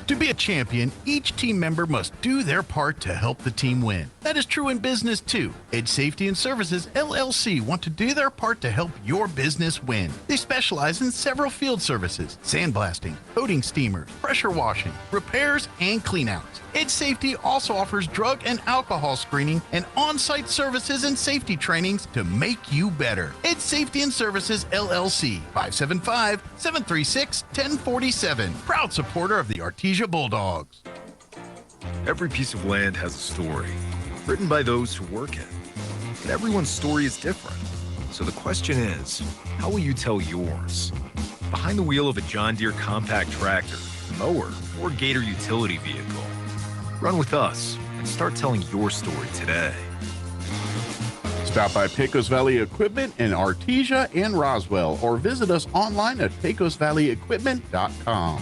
To be a champion, each team member must do their part to help the team win. That is true in business too. Edge Safety and Services LLC want to do their part to help your business win. They specialize in several field services: sandblasting, coating steamers, pressure washing, repairs, and cleanouts. Edge Safety also offers drug and alcohol screening and on-site services and safety trainings to make you better. Edge Safety and Services LLC, 575-736-1047. Proud supporter of the Artesia Bulldogs. Every piece of land has a story, written by those who work it. But everyone's story is different. So the question is, how will you tell yours? Behind the wheel of a John Deere compact tractor, mower, or Gator utility vehicle. Run with us and start telling your story today. Stop by Pecos Valley Equipment in Artesia and Roswell, or visit us online at pecosvalleyequipment.com.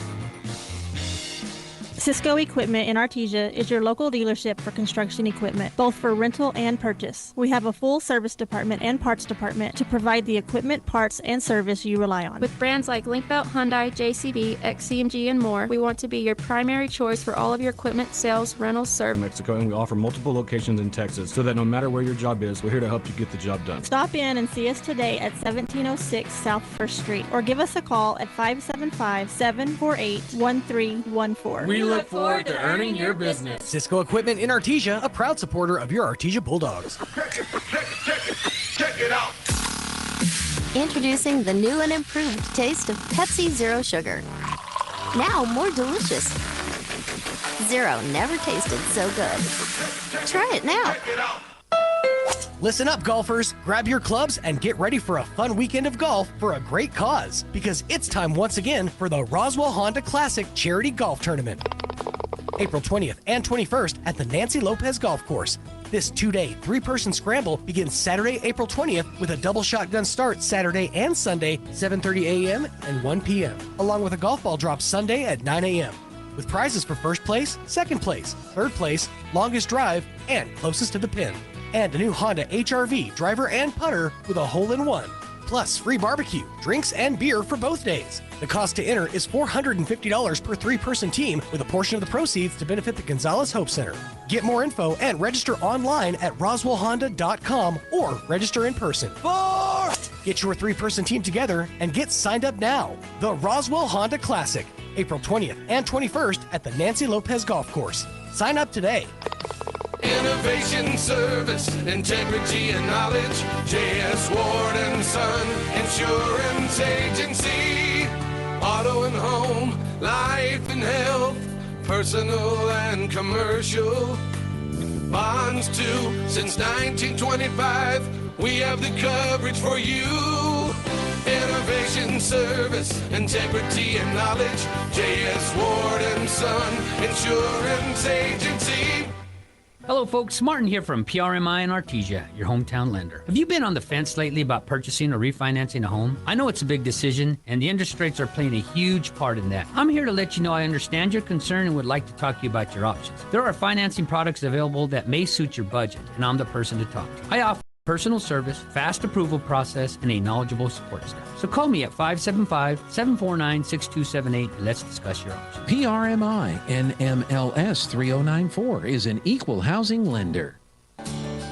Cisco Equipment in Artesia is your local dealership for construction equipment, both for rental and purchase. We have a full service department and parts department to provide the equipment, parts, and service you rely on. With brands like Linkbelt, Hyundai, JCB, XCMG, and more, we want to be your primary choice for all of your equipment, sales, rentals, service. Mexico, and we offer multiple locations in Texas, so that no matter where your job is, we're here to help you get the job done. Stop in and see us today at 1706 South 1st Street, or give us a call at 575-748-1314. We look forward to earning your business. Cisco Equipment in Artesia, a proud supporter of your Artesia Bulldogs. Check it out. Introducing the new and improved taste of Pepsi Zero Sugar. Now more delicious. Zero never tasted so good. Try it now. Listen up, golfers. Grab your clubs and get ready for a fun weekend of golf for a great cause, because it's time once again for the Roswell Honda Classic Charity Golf Tournament. April 20th and 21st at the Nancy Lopez Golf Course. This two-day, three-person scramble begins Saturday, April 20th with a double shotgun start Saturday and Sunday, 7:30 a.m. and 1 p.m., along with a golf ball drop Sunday at 9 a.m., with prizes for first place, second place, third place, longest drive, and closest to the pin. And a new Honda HR-V driver and putter with a hole-in-one. Plus free barbecue, drinks, and beer for both days. The cost to enter is $450 per three-person team, with a portion of the proceeds to benefit the Gonzalez Hope Center. Get more info and register online at roswellhonda.com or register in person. Get your three-person team together and get signed up now. The Roswell Honda Classic, April 20th and 21st at the Nancy Lopez Golf Course. Sign up today. Innovation, service, integrity, and knowledge. J.S. Ward and Son Insurance Agency. Auto and home, life and health, personal and commercial. Bonds too, since 1925. We have the coverage for you. Innovation, service, integrity, and knowledge. J.S. Ward and Son Insurance Agency. Hello folks, Martin here from PRMI in Artesia, your hometown lender. Have you been on the fence lately about purchasing or refinancing a home? I know it's a big decision, and the interest rates are playing a huge part in that. I'm here to let you know I understand your concern and would like to talk to you about your options. There are financing products available that may suit your budget, and I'm the person to talk to. I offer personal service, fast approval process, and a knowledgeable support staff. So call me at 575-749-6278 and let's discuss your options. PRMI NMLS 3094 is an equal housing lender.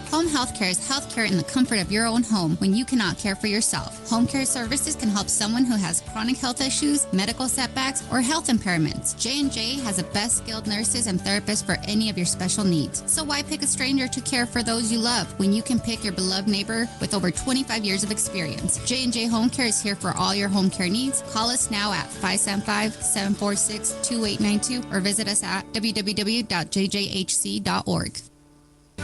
Home health care is health care in the comfort of your own home when you cannot care for yourself. Home care services can help someone who has chronic health issues, medical setbacks, or health impairments. J&J has the best skilled nurses and therapists for any of your special needs. So why pick a stranger to care for those you love when you can pick your beloved neighbor with over 25 years of experience? J&J Home Care is here for all your home care needs. Call us now at 575-746-2892 or visit us at www.jjhc.org.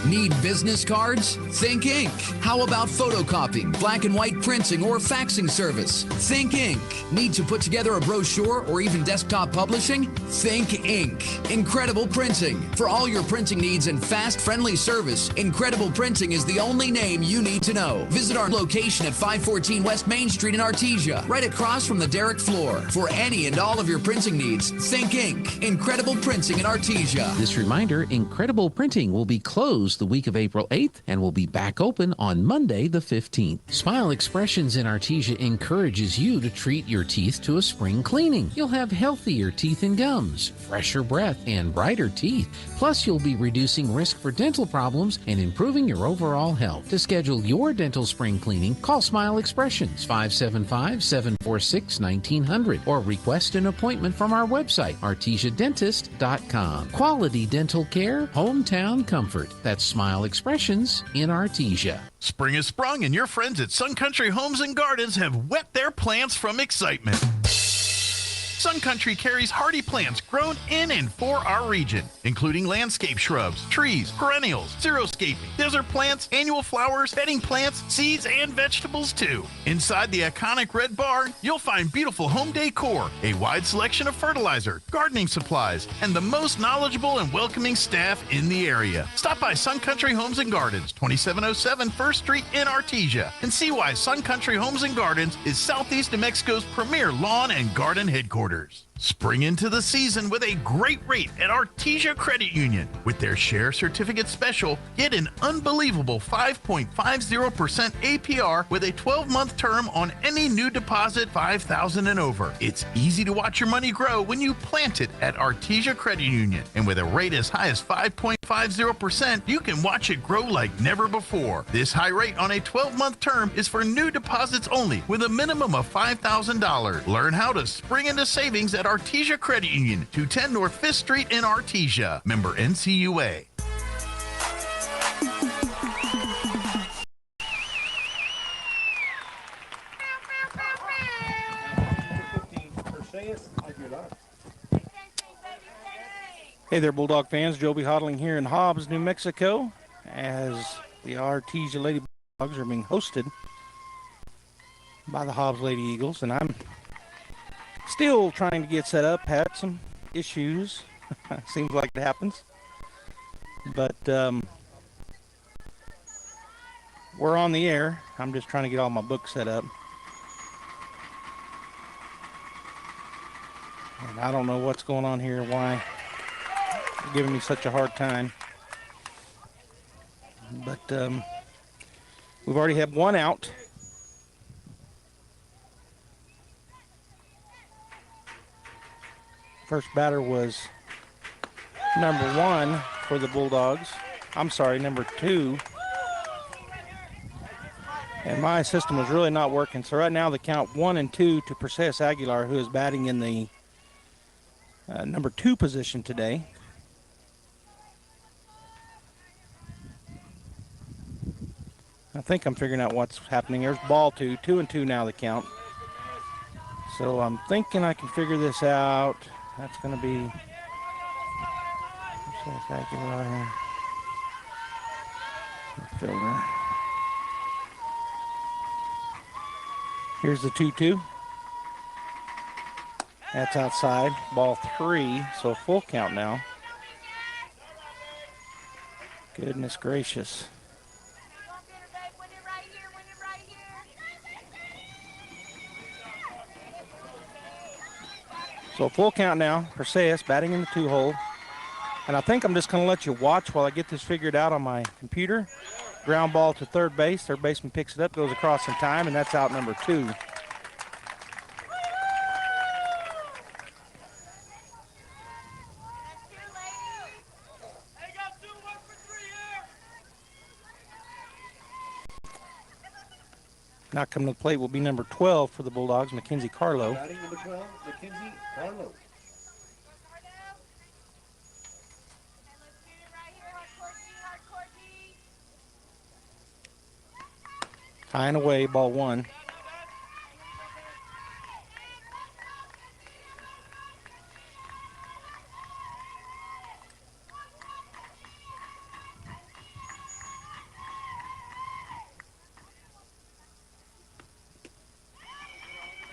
Need business cards? Think Ink. How about photocopying, black and white printing, or faxing service? Think Ink. Need to put together a brochure or even desktop publishing? Think Ink. Incredible Printing. For all your printing needs and fast, friendly service, Incredible Printing is the only name you need to know. Visit our location at 514 West Main Street in Artesia, right across from the Derrick floor. For any and all of your printing needs, Think Ink. Incredible Printing in Artesia. This reminder, Incredible Printing will be closed closed the week of April 8th and will be back open on Monday the 15th. Smile Expressions in Artesia encourages you to treat your teeth to a spring cleaning. You'll have healthier teeth and gums, fresher breath, and brighter teeth. Plus, you'll be reducing risk for dental problems and improving your overall health. To schedule your dental spring cleaning, call Smile Expressions 575-746-1900 or request an appointment from our website, artesiadentist.com. Quality dental care, hometown comfort. That's Smile Expressions in Artesia. Spring has sprung and your friends at Sun Country Homes and Gardens have wet their plants from excitement. Sun Country carries hardy plants grown in and for our region, including landscape shrubs, trees, perennials, xeriscaping, desert plants, annual flowers, bedding plants, seeds, and vegetables too. Inside the iconic red barn, you'll find beautiful home decor, a wide selection of fertilizer, gardening supplies, and the most knowledgeable and welcoming staff in the area. Stop by Sun Country Homes and Gardens, 2707 1st Street in Artesia, and see why Sun Country Homes and Gardens is Southeast New Mexico's premier lawn and garden headquarters. Spring into the season with a great rate at Artesia Credit Union. With their share certificate special, get an unbelievable 5.50% APR with a 12-month term on any new deposit $5,000 and over. It's easy to watch your money grow when you plant it at Artesia Credit Union. And with a rate as high as 5.50%, you can watch it grow like never before. This high rate on a 12-month term is for new deposits only with a minimum of $5,000. Learn how to spring into savings at Artesia Credit Union, 210 North 5th Street in Artesia. Member NCUA. Hey there, Bulldog fans. Joby Hodling here in Hobbs, New Mexico, as the Artesia Lady Bulldogs are being hosted by the Hobbs Lady Eagles, and I'm still trying to get set up. Had some issues. Seems like it happens. But we're on the air. I'm just trying to get all my books set up. And I don't know what's going on here, why they're giving me such a hard time. But we've already had one out. First batter was number 1 for the Bulldogs. I'm sorry, number 2. And my system was really not working. So right now the count 1-2 to Artesia Aguilar, who is batting in the number 2 position today. I think I'm figuring out what's happening. There's ball 2, 2-2 now the count. So I'm thinking I can figure this out. That's going to be fielder. Here's the 2-2. That's outside. Ball 3, so a full count now. Goodness gracious. So a full count now. Artesia batting in the 2-hole. And I think I'm just going to let you watch while I get this figured out on my computer. Ground ball to third base. Third baseman picks it up, goes across in time, and that's out number 2. Now coming to the plate will be number 12 for the Bulldogs, Mackenzie Carlo. Batting number 12, Mackenzie Carlo. High and away, ball 1.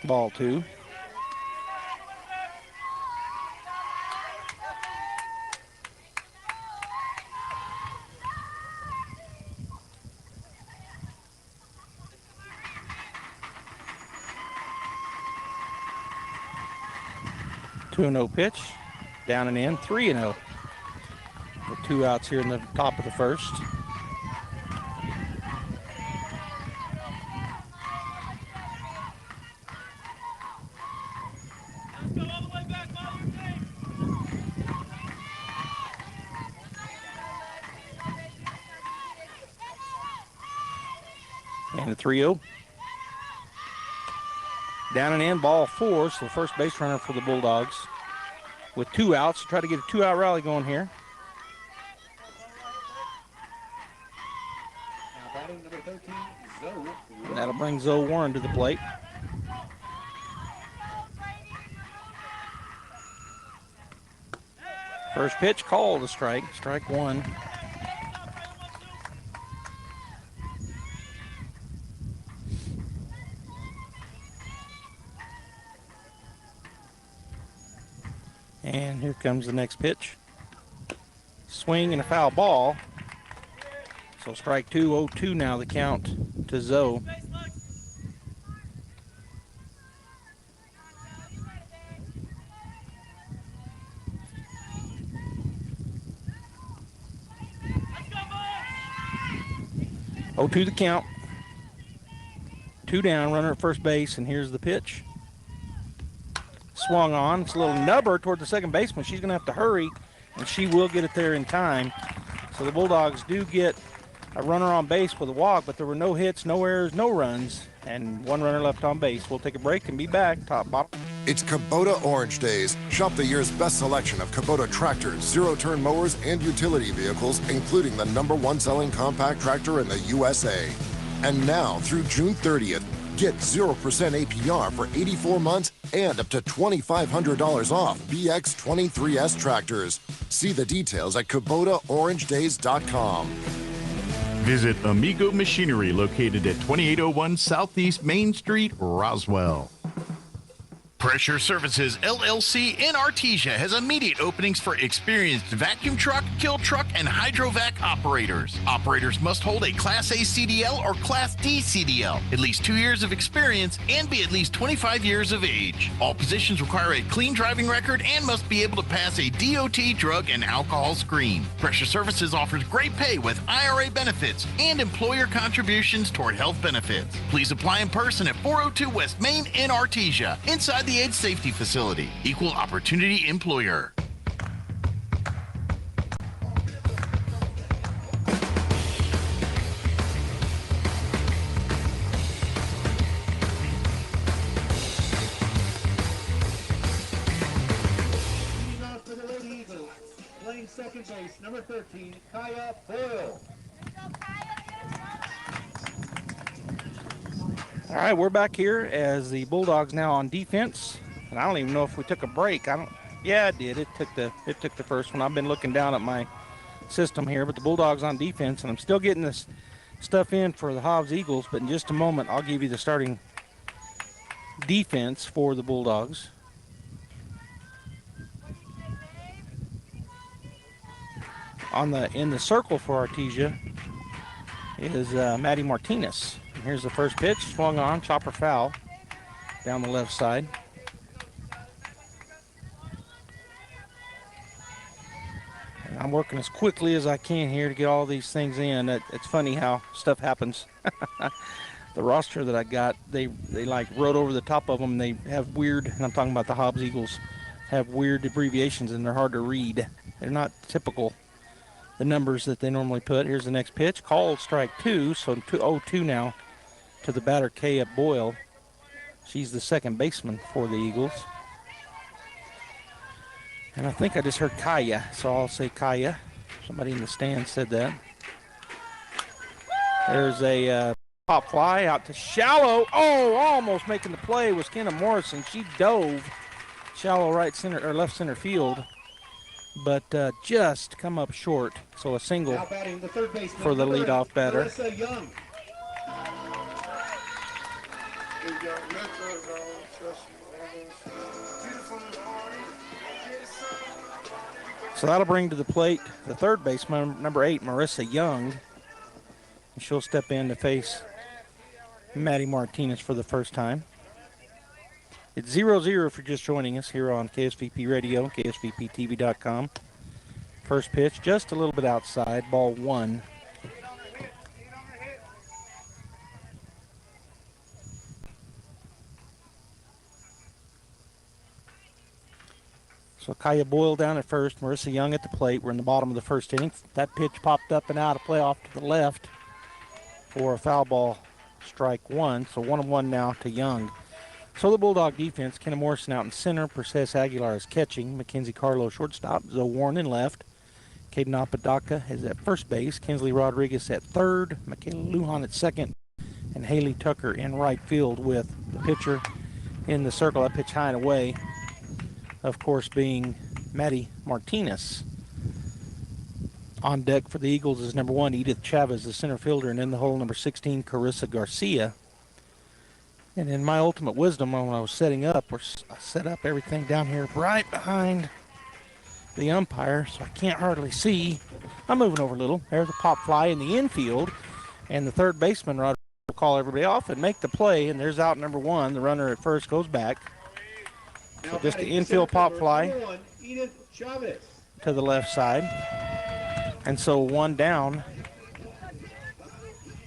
Ball 2. Two 2-0 pitch, down and in, 3-0. with 2 outs here in the top of the first. And a 3-0. Down and in, ball 4, so the first base runner for the Bulldogs with 2 outs. Try to get a 2-out rally going here. Now batting number 13, Zoe. And that'll bring Zoe Warren to the plate. First pitch called a strike, strike 1. And here comes the next pitch. Swing and a foul ball. So strike 2, 0-2 now the count to Zoe. Oh, 2 the count. 2 down, runner at first base, and here's the pitch. Swung on. It's a little nubber toward the second baseman. She's going to have to hurry, and she will get it there in time. So the Bulldogs do get a runner on base with a walk, but there were no hits, no errors, no runs, and 1 runner left on base. We'll take a break and be back. Top bottom. It's Kubota Orange Days. Shop the year's best selection of Kubota tractors, zero-turn mowers, and utility vehicles, including the #1 selling compact tractor in the USA. And now, through June 30th, get 0% APR for 84 months and up to $2,500 off BX23S tractors. See the details at KubotaOrangeDays.com. Visit Amigo Machinery, located at 2801 Southeast Main Street, Roswell. Pressure Services LLC in Artesia has immediate openings for experienced vacuum truck, kill truck, and hydrovac operators. Operators must hold a Class A CDL or Class D CDL, at least 2 years of experience, and be at least 25 years of age. All positions require a clean driving record and must be able to pass a DOT drug and alcohol screen. Pressure Services offers great pay with IRA benefits and employer contributions toward health benefits. Please apply in person at 402 West Main in Artesia, inside the Age Safety Facility. Equal Opportunity Employer. Leading off for the Lady Eagles, playing second base, number 13, Kaya Boyle. All right, we're back here as the Bulldogs now on defense, and I don't even know if we took a break. Yeah, it did. It took the first one. I've been looking down at my system here, but the Bulldogs on defense, and I'm still getting this stuff in for the Hobbs Eagles. But in just a moment, I'll give you the starting defense for the Bulldogs. In the circle for Artesia is Maddie Martinez. Here's the first pitch, swung on, chopper foul down the left side. And I'm working as quickly as I can here to get all these things in. It's funny how stuff happens. The roster that I got, they like wrote over the top of them. They have weird, and I'm talking about the Hobbs Eagles, have weird abbreviations and they're hard to read. They're not typical, the numbers that they normally put. Here's the next pitch, called strike 2, so 0-2 now to the batter, Kaya Boyle. She's the second baseman for the Eagles. And I think I just heard Kaya, so I'll say Kaya. Somebody in the stand said that. There's a pop fly out to shallow. Oh, almost making the play was Kenna Morrison. She dove shallow right center or left center field, but just come up short. So a single for the leadoff batter. Marissa Young. So that'll bring to the plate the third baseman, number 8, Marissa Young. And she'll step in to face Maddie Martinez for the first time. It's 0-0 if you're just joining us here on KSVP Radio, KSVPTV.com. First pitch just a little bit outside, ball 1. So Kaya Boyle down at first, Marissa Young at the plate. We're in the bottom of the first inning. That pitch popped up and out of play off to the left for a foul ball, strike 1. So 1-1 now to Young. So the Bulldog defense, Kenna Morrison out in center, Perseus Aguilar is catching, Mackenzie Carlo shortstop, Zoe Warren in left, Caden Apodaca is at first base, Kinsley Rodriguez at third, Michaela Lujan at second, and Haley Tucker in right field with the pitcher in the circle. That pitch high and away, of course, being Maddie Martinez. On deck for the Eagles is number 1, Edith Chavez, the center fielder, and in the hole, number 16, Carissa Garcia. And in my ultimate wisdom, when I was setting up, I set up everything down here right behind the umpire, so I can't hardly see. I'm moving over a little. There's a pop fly in the infield, and the third baseman, Rod, will call everybody off and make the play, and there's out number 1. The runner at first goes back. So just the infield pop fly to the left side. And so 1 down.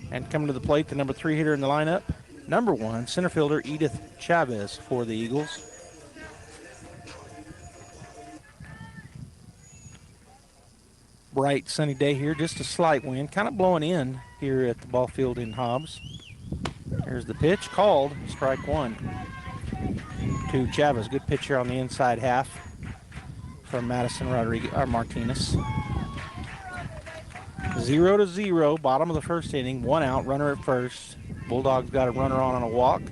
And coming to the plate, the number 3 hitter in the lineup, number 1, center fielder Edith Chavez for the Eagles. Bright sunny day here, just a slight wind, kind of blowing in here at the ball field in Hobbs. There's the pitch, called, strike 1 to Chavez. Good pitch here on the inside half from Madison Rodriguez, or Martinez. 0-0, bottom of the first inning, 1 out, runner at first. Bulldogs got a runner on a walk,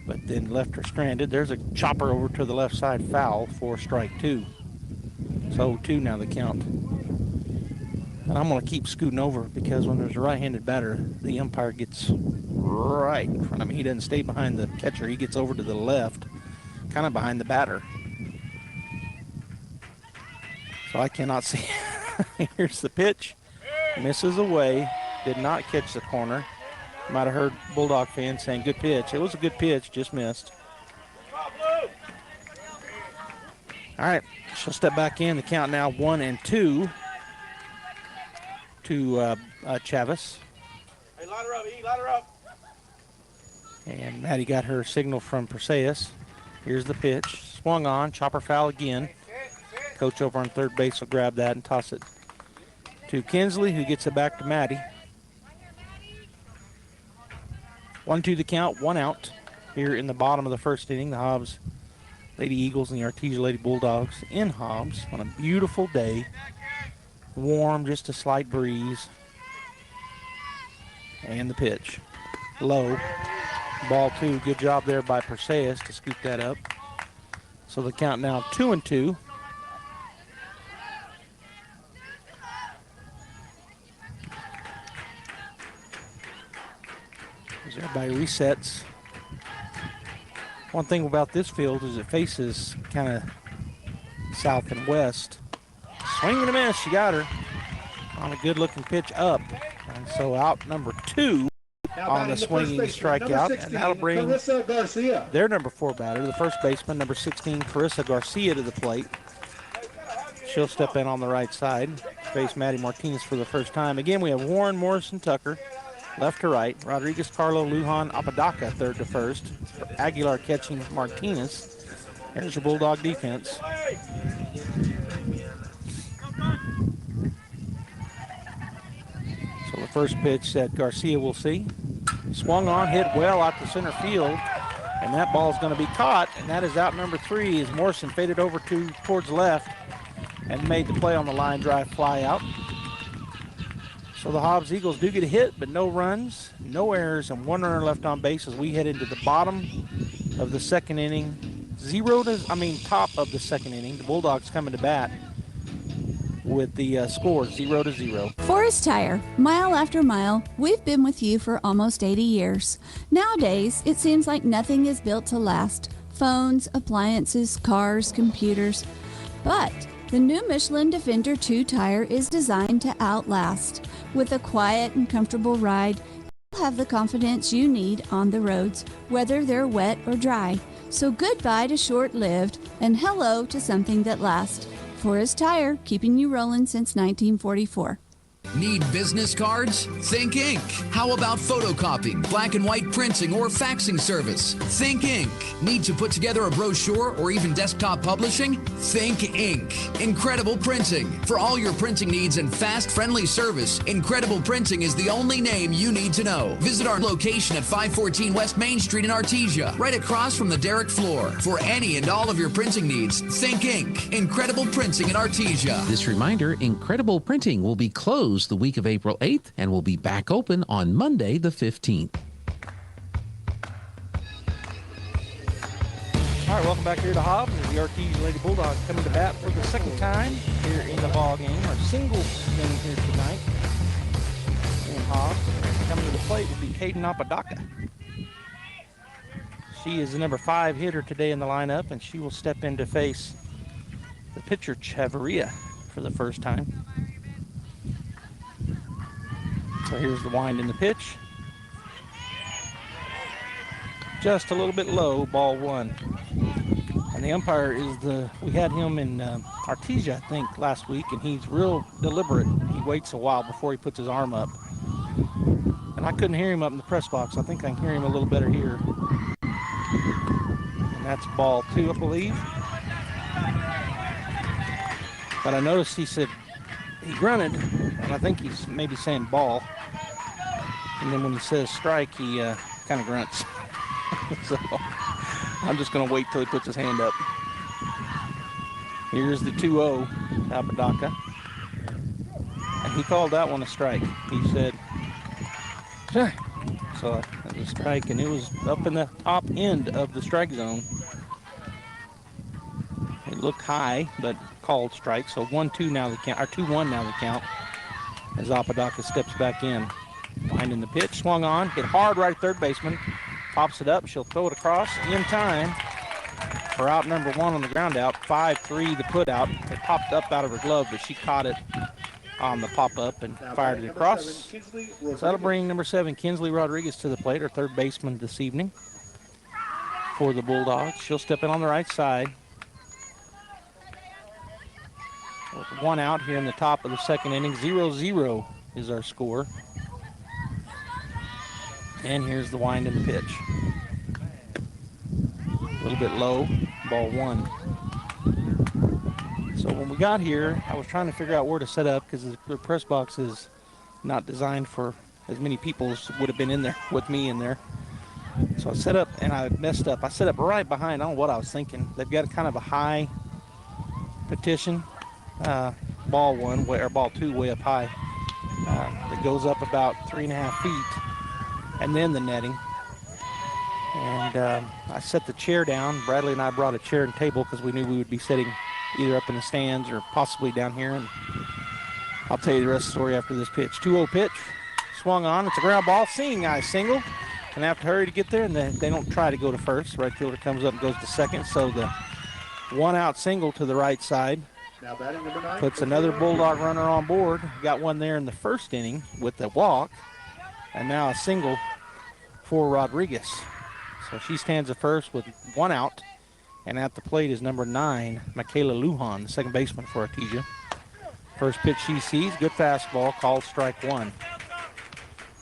but then left her stranded. There's a chopper over to the left side, foul for strike 2. So 2 now the count. And I'm going to keep scooting over because when there's a right-handed batter, the umpire gets right in front of me. He doesn't stay behind the catcher. He gets over to the left, kind of behind the batter. So I cannot see. Here's the pitch. Misses away. Did not catch the corner. Might have heard Bulldog fans saying good pitch. It was a good pitch, just missed. All right, she'll step back in. The count now 1-2 to Chavez. Hey, line her up, E, line her up. And Maddie got her signal from Perseus. Here's the pitch. Swung on, chopper foul again. Coach over on third base will grab that and toss it to Kinsley, who gets it back to Maddie. 1-2 the count, 1 out here in the bottom of the first inning. The Hobbs Lady Eagles and the Artesia Lady Bulldogs in Hobbs on a beautiful day. Warm, just a slight breeze. And the pitch. Low. Ball 2. Good job there by Perseus to scoop that up. So the count now 2-2. As everybody resets. One thing about this field is it faces kind of south and west. Swing and a miss. She got her on a good-looking pitch up. And so out number 2 on the swinging strikeout. And that'll bring their number 4 batter, the first baseman, number 16, Carissa Garcia, to the plate. She'll step in on the right side, face Maddie Martinez for the first time. Again, we have Warren, Morrison, Tucker, left to right. Rodriguez, Carlo, Lujan, Apodaca, third to first. Aguilar catching Martinez. There's your Bulldog defense. So the first pitch that Garcia will see. Swung on, hit well out to center field. And that ball is going to be caught. And that is out number 3 as Morrison faded over towards left and made the play on the line drive fly out. So the Hobbs Eagles do get a hit, but no runs, no errors, and 1 runner left on base as we head into the bottom of the second inning. Top of the second inning. The Bulldogs coming to bat with the score 0-0. Forest Tire, mile after mile, we've been with you for almost 80 years. Nowadays, it seems like nothing is built to last. Phones, appliances, cars, computers. But the new Michelin Defender 2 tire is designed to outlast. With a quiet and comfortable ride, you'll have the confidence you need on the roads, whether they're wet or dry. So goodbye to short-lived and hello to something that lasts. Forest Tire, keeping you rolling since 1944. Need business cards? Think Ink. How about photocopying, black and white printing, or faxing service? Think Ink. Need to put together a brochure or even desktop publishing? Think Ink. Incredible Printing. For all your printing needs and fast, friendly service, Incredible Printing is the only name you need to know. Visit our location at 514 West Main Street in Artesia, right across from the Derrick floor. For any and all of your printing needs, Think Ink. Incredible Printing in Artesia. This reminder, Incredible Printing will be closed the week of April 8th and will be back open on Monday the 15th. All right, welcome back here to Hobbs. The Artesia Lady Bulldogs coming to bat for the second time here in the ball game. Our singles game here tonight in Hobbs. Coming to the plate will be Caden Apodaca. She is the number 5 hitter today in the lineup, and she will step in to face the pitcher Chavarria for the first time. So here's the wind in the pitch. Just a little bit low, ball 1. And the umpire is we had him in Artesia, I think, last week, and he's real deliberate. He waits a while before he puts his arm up. And I couldn't hear him up in the press box. I think I can hear him a little better here. And that's ball 2, I believe. But I noticed he said, he grunted, and I think he's maybe saying ball. And then when he says strike, he kind of grunts. So I'm just going to wait till he puts his hand up. Here's the 2-0, Apodaca. And he called that one a strike. He said, sure. So that was a strike, and it was up in the top end of the strike zone. It looked high, but called strike. So 1-2 now the count, or 2-1 now the count, as Apodaca steps back in. Finding the pitch, swung on, hit hard right at third baseman, pops it up, she'll throw it across in time for out number 1 on the ground out. 5-3 the put out. It popped up out of her glove, but she caught it on the pop up and fired it across. So that'll bring number 7 Kinsley Rodriguez to the plate, her third baseman this evening for the Bulldogs. She'll step in on the right side. With 1 out here in the top of the second inning. 0-0 is our score. And here's the wind in the pitch. A little bit low, ball 1. So when we got here, I was trying to figure out where to set up because the press box is not designed for as many people as would have been in there with me in there. So I set up and I messed up. I set up right behind, I don't know what I was thinking. They've got kind of a high petition. Ball 1, or ball 2 way up high. That goes up about 3.5 feet. And then the netting. And I set the chair down. Bradley and I brought a chair and table because we knew we would be sitting either up in the stands or possibly down here. And I'll tell you the rest of the story after this pitch. 2-0 pitch, swung on. It's a ground ball. Seeing guy single. And have to hurry to get there, and they don't try to go to first. Right fielder comes up and goes to second. So the 1-out single to the right side Now batting number 9. puts another Bulldog runner on board. Got one there in the first inning with the walk. And now a single for Rodriguez. So she stands at first with 1 out. And at the plate is number 9, Michaela Lujan, the second baseman for Artesia. First pitch she sees, good fastball, called strike 1.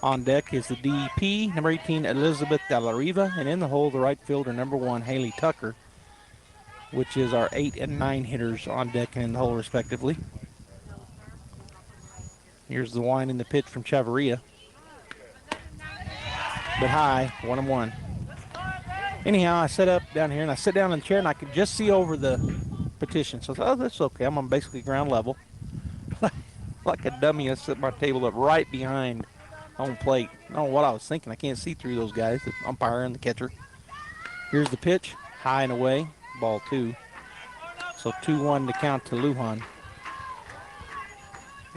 On deck is the DP, number 18, Elizabeth De La Riva. And in the hole, the right fielder, number 1, Haley Tucker, which is our 8 and 9 hitters on deck and in the hole, respectively. Here's the wind in the pitch from Chavarria. But high, 1-1. Anyhow, I set up down here, and I sit down in the chair, and I could just see over the petition. So I thought, oh, that's okay. I'm on basically ground level. Like a dummy, I set my table up right behind home plate. I don't know what I was thinking. I can't see through those guys, the umpire and the catcher. Here's the pitch, high and away, ball 2. So 2-1 to count to Lujan.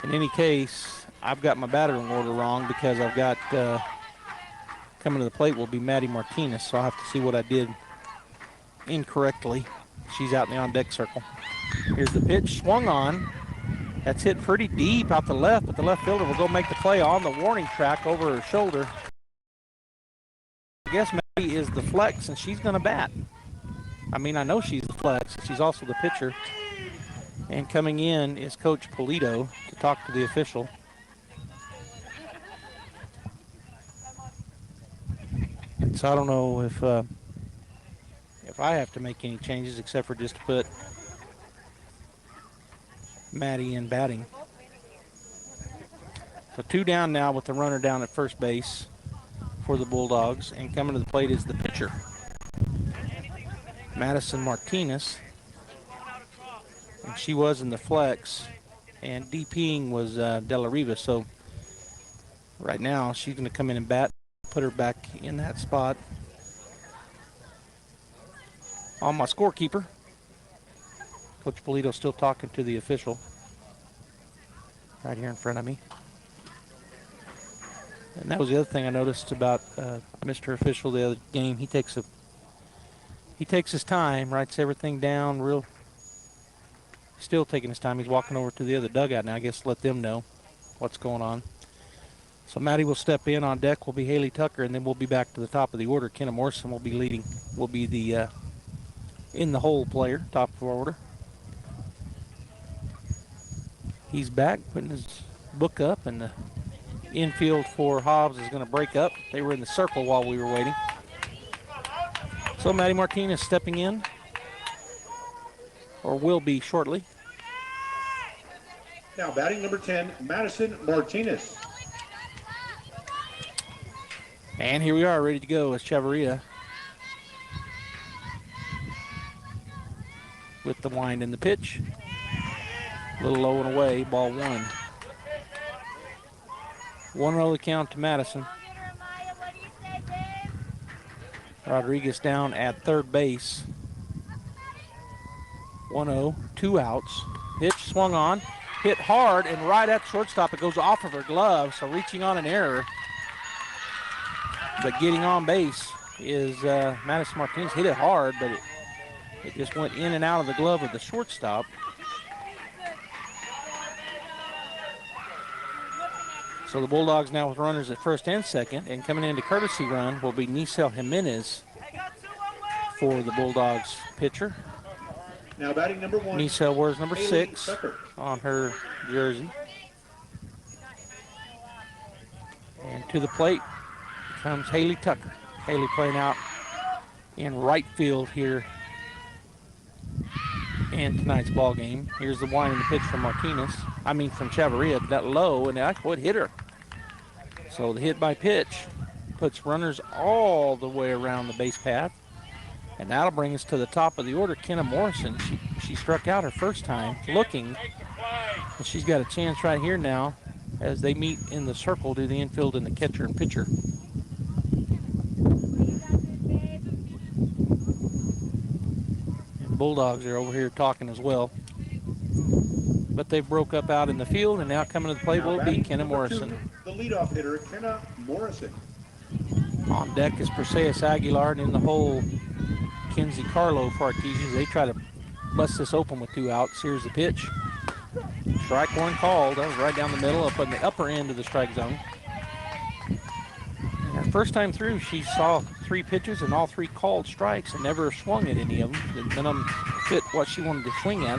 In any case, I've got my battering order wrong because I've got coming to the plate will be Maddie Martinez, so I'll have to see what I did incorrectly. She's out in the on-deck circle. Here's the pitch, swung on. That's hit pretty deep out the left, but the left fielder will go make the play on the warning track over her shoulder. I guess Maddie is the flex, and she's going to bat. I mean, I know she's the flex. She's also the pitcher. And coming in is Coach Polito to talk to the official. So I don't know if I have to make any changes except for just to put Maddie in batting. So 2 down now with the runner down at first base for the Bulldogs. And coming to the plate is the pitcher, Madison Martinez. And she was in the flex. And DPing was De La Riva. So right now she's going to come in and bat, put her back in that spot. On my scorekeeper, Coach Polito still talking to the official right here in front of me. And that was the other thing I noticed about Mr. Official the other game. He takes his time, writes everything down, still taking his time. He's walking over to the other dugout now, I guess, to let them know what's going on. So Maddie will step in. On deck will be Haley Tucker, and then we'll be back to the top of the order. Kenna Morrison will be leading, will be the in the hole player, top of our order. He's back, putting his book up, and the infield for Hobbs is going to break up. They were in the circle while we were waiting. So Maddie Martinez stepping in, or will be shortly. Now batting number 10, Madison Martinez. And here we are, ready to go as Chavarria with the wind and the pitch. A little low and away, ball 1. 1-0 the count to Madison. Rodriguez down at third base. 1-0, 2 outs. Pitch swung on, hit hard, and right at shortstop. It goes off of her glove, so reaching on an error. But getting on base is Madison Martinez. Hit it hard, but it just went in and out of the glove of the shortstop. So the Bulldogs now with runners at first and second, and coming into courtesy run will be Nisel Jimenez for the Bulldogs pitcher. Now batting number 1. Nisel wears number Haley 6 Tucker. on her jersey. And to the plate comes Haley Tucker. Haley playing out in right field here in tonight's ball game. Here's the wind and the pitch from Martinez. From Chavarria, that low, and that would hit her. So the hit by pitch puts runners all the way around the base path. And that'll bring us to the top of the order. Kenna Morrison, she struck out her first time looking. And she's got a chance right here now as they meet in the circle, do the infield and the catcher and pitcher. And Bulldogs are over here talking as well. But they broke up out in the field, and now coming to the plate will be Kenna Morrison. 2, the leadoff hitter, Kenna Morrison. On deck is Perseus Aguilar, and in the hole, Kenzie Carlo for Artesia. They try to bust this open with 2 outs. Here's the pitch. Strike 1 called. That was right down the middle, up on the upper end of the strike zone. And her first time through, she saw 3 pitches and all 3 called strikes and never swung at any of them. None of them fit what she wanted to swing at.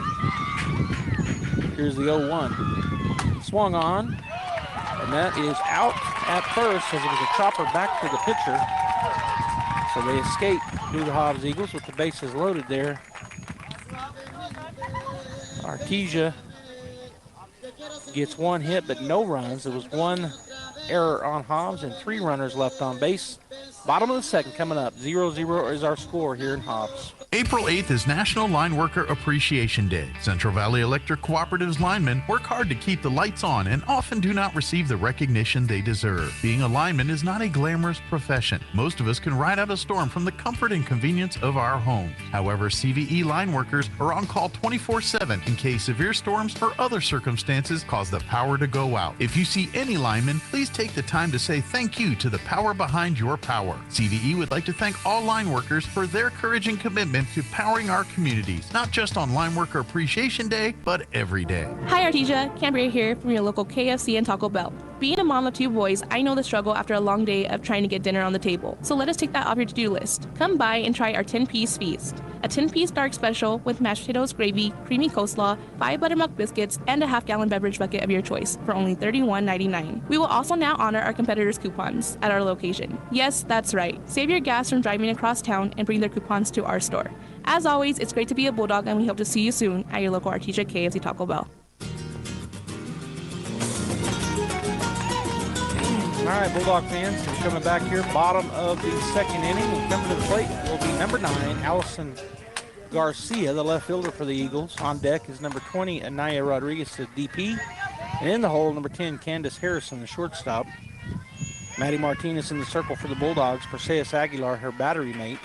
Here's the 0-1. Swung on, and that is out at first as it was a chopper back to the pitcher. So they escape through the Hobbs Eagles with the bases loaded there. Artesia gets 1 hit but no runs. There was 1 error on Hobbs and 3 runners left on base. Bottom of the second coming up. 0-0 is our score here in Hobbs. April 8th is National Line Worker Appreciation Day. Central Valley Electric Cooperative's linemen work hard to keep the lights on and often do not receive the recognition they deserve. Being a lineman is not a glamorous profession. Most of us can ride out a storm from the comfort and convenience of our homes. However, CVE line workers are on call 24/7 in case severe storms or other circumstances cause the power to go out. If you see any lineman, please take the time to say thank you to the power behind your power. CVE would like to thank all line workers for their courage and commitment to powering our communities, not just on Line Worker Appreciation Day, but every day. Hi Artesia, Cambria here from your local KFC and Taco Bell. Being a mom of 2 boys, I know the struggle after a long day of trying to get dinner on the table. So let us take that off your to-do list. Come by and try our 10-piece feast. A 10-piece dark special with mashed potatoes, gravy, creamy coleslaw, 5 buttermilk biscuits, and a half-gallon beverage bucket of your choice for only $31.99. We will also now honor our competitors' coupons at our location. Yes, that's right. Save your gas from driving across town and bring their coupons to our store. As always, it's great to be a Bulldog, and we hope to see you soon at your local Artesia KFC Taco Bell. All right, Bulldog fans, we're coming back here, bottom of the second inning. We'll come to the plate will be number 9, Allison Garcia, the left fielder for the Eagles. On deck is number 20, Anaya Rodriguez, the DP. And in the hole, number 10, Candace Harrison, the shortstop. Maddie Martinez in the circle for the Bulldogs. Perseus Aguilar, her battery mate.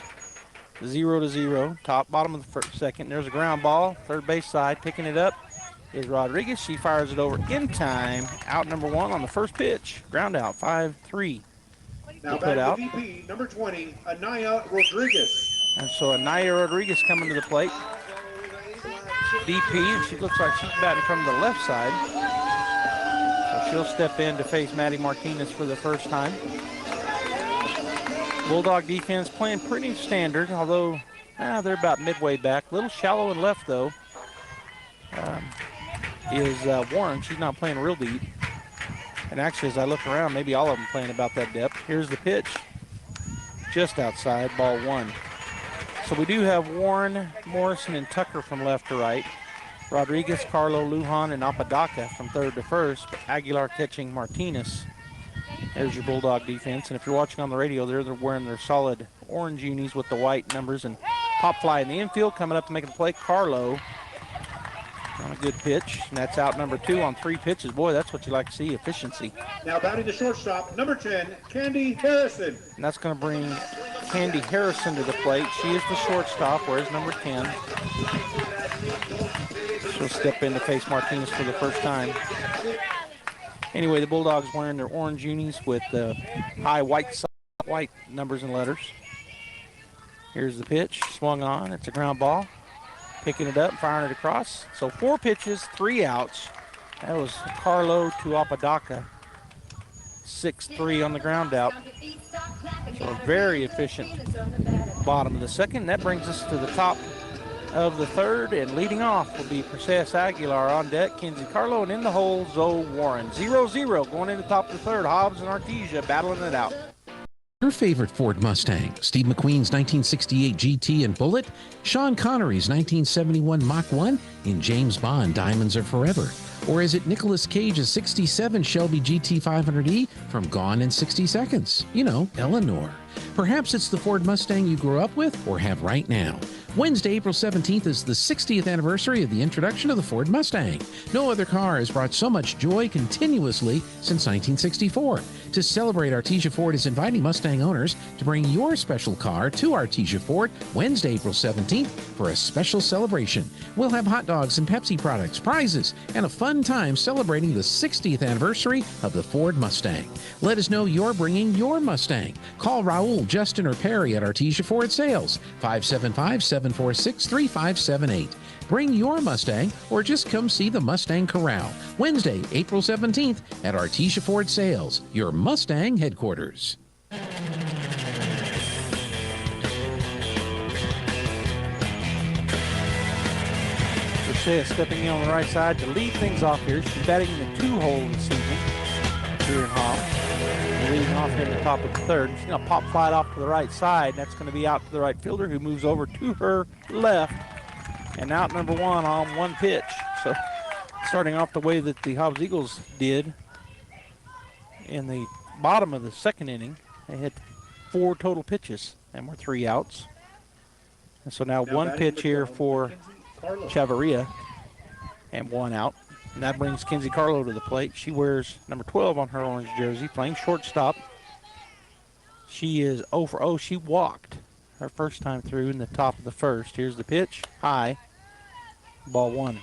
0-0, bottom of the second. There's a ground ball, third base side, picking it up is Rodriguez. She fires it over in time. Out number 1 on the first pitch. Ground out, 5-3. Now back to VP, number 20, Anaya Rodriguez. And so Anaya Rodriguez coming to the plate. DP, and she looks like she's batting from the left side. So she'll step in to face Maddie Martinez for the first time. Bulldog defense playing pretty standard, although they're about midway back. A little shallow and left, though. Is Warren. She's not playing real deep. And actually, as I look around, maybe all of them playing about that depth. Here's the pitch. Just outside, ball 1. So we do have Warren, Morrison, and Tucker from left to right. Rodriguez, Carlo, Lujan, and Apodaca from third to first. But Aguilar catching Martinez. There's your Bulldog defense. And if you're watching on the radio, they're wearing their solid orange unis with the white numbers. And pop fly in the infield, coming up to make the play, Carlo. On a good pitch, and that's out number 2 on 3 pitches. Boy, that's what you like to see, efficiency. Now batting the shortstop, number 10, Candy Harrison. And that's going to bring Candy Harrison to the plate. She is the shortstop, whereas number 10. She'll step in to face Martinez for the first time. Anyway, the Bulldogs wearing their orange unis with the high white numbers and letters. Here's the pitch, swung on. It's a ground ball. Picking it up, firing it across. So 4 pitches, 3 outs. That was Carlo to Apodaca. 6-3 on the ground out. So a very efficient bottom of the second. That brings us to the top of the third, and leading off will be Perseus Aguilar on deck, Kinsey Carlo, and in the hole, Zoe Warren. 0-0 going into the top of the third. Hobbs and Artesia battling it out. Your favorite Ford Mustang, Steve McQueen's 1968 GT and Bullet, Sean Connery's 1971 Mach 1, and James Bond Diamonds Are Forever. Or is it Nicolas Cage's 67 Shelby GT 500E from Gone in 60 Seconds? You know, Eleanor. Perhaps it's the Ford Mustang you grew up with or have right now. Wednesday, April 17th is the 60th anniversary of the introduction of the Ford Mustang. No other car has brought so much joy continuously since 1964. To celebrate, Artesia Ford is inviting Mustang owners to bring your special car to Artesia Ford Wednesday, April 17th for a special celebration. We'll have hot dogs and Pepsi products, prizes, and a fun time celebrating the 60th anniversary of the Ford Mustang. Let us know you're bringing your Mustang. Call Raul, Justin, or Perry at Artesia Ford Sales, 575-746-3578. Bring your Mustang or just come see the Mustang Corral. Wednesday, April 17th at Artesia Ford Sales, your Mustang headquarters. Stepping in on the right side to lead things off here. She's batting in the 2-hole this evening here in Hobbs. Leading off here at the top of the third. She's going to pop fly it off to the right side. That's going to be out to the right fielder, who moves over to her left. And out number 1 on 1 pitch. So starting off the way that the Hobbs Eagles did in the bottom of the second inning, they had 4 total pitches and were 3 outs. And so now 1 pitch here for Chavarria and 1 out. And that brings Kinsey Carlo to the plate. She wears number 12 on her orange jersey, playing shortstop. She is 0 for 0. She walked her first time through in the top of the first. Here's the pitch, high, ball 1.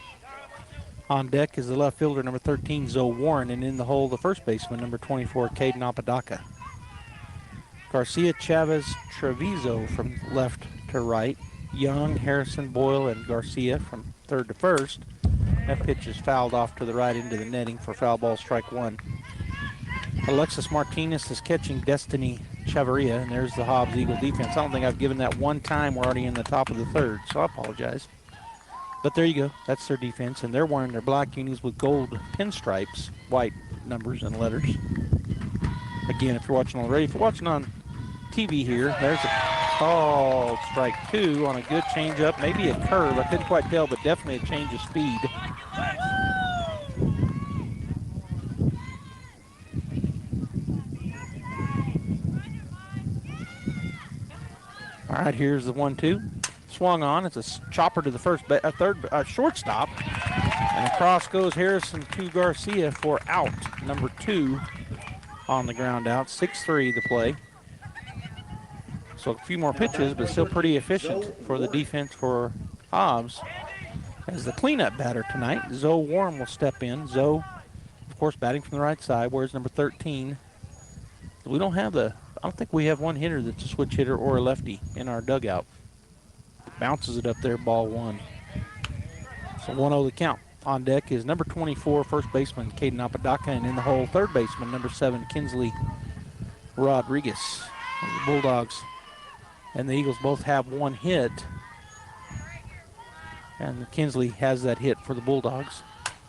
On deck is the left fielder, number 13, Zoe Warren, and in the hole, the first baseman, number 24, Caden Apodaca. Garcia, Chavez, Treviso from left to right. Young, Harrison, Boyle, and Garcia from third to first. That pitch is fouled off to the right into the netting for foul ball, strike 1. Alexis Martinez is catching Destiny Chavarria, and there's the Hobbs Eagle defense. I don't think I've given that one time. We're already in the top of the third, so I apologize. But there you go. That's their defense, and they're wearing their black unis with gold pinstripes, white numbers and letters. Again, if you're watching on the radio, if you're watching on TV here, there's a called strike 2 on a good changeup, maybe a curve. I couldn't quite tell, but definitely a change of speed. All right, here's the 1-2. Swung on. It's a chopper to the shortstop. And across goes Harrison to Garcia for out. Number 2 on the ground out. 6-3 the play. So a few more pitches, but still pretty efficient for the defense for Hobbs. As the cleanup batter tonight, Zoe Warren will step in. Zoe, of course, batting from the right side. Where's number 13? We don't have I don't think we have one hitter that's a switch hitter or a lefty in our dugout. Bounces it up there, ball 1. So 1-0 the count. On deck is number 24, first baseman Caden Apodaca, and in the hole, third baseman, number 7, Kinsley Rodriguez. The Bulldogs and the Eagles both have one hit. And Kinsley has that hit for the Bulldogs.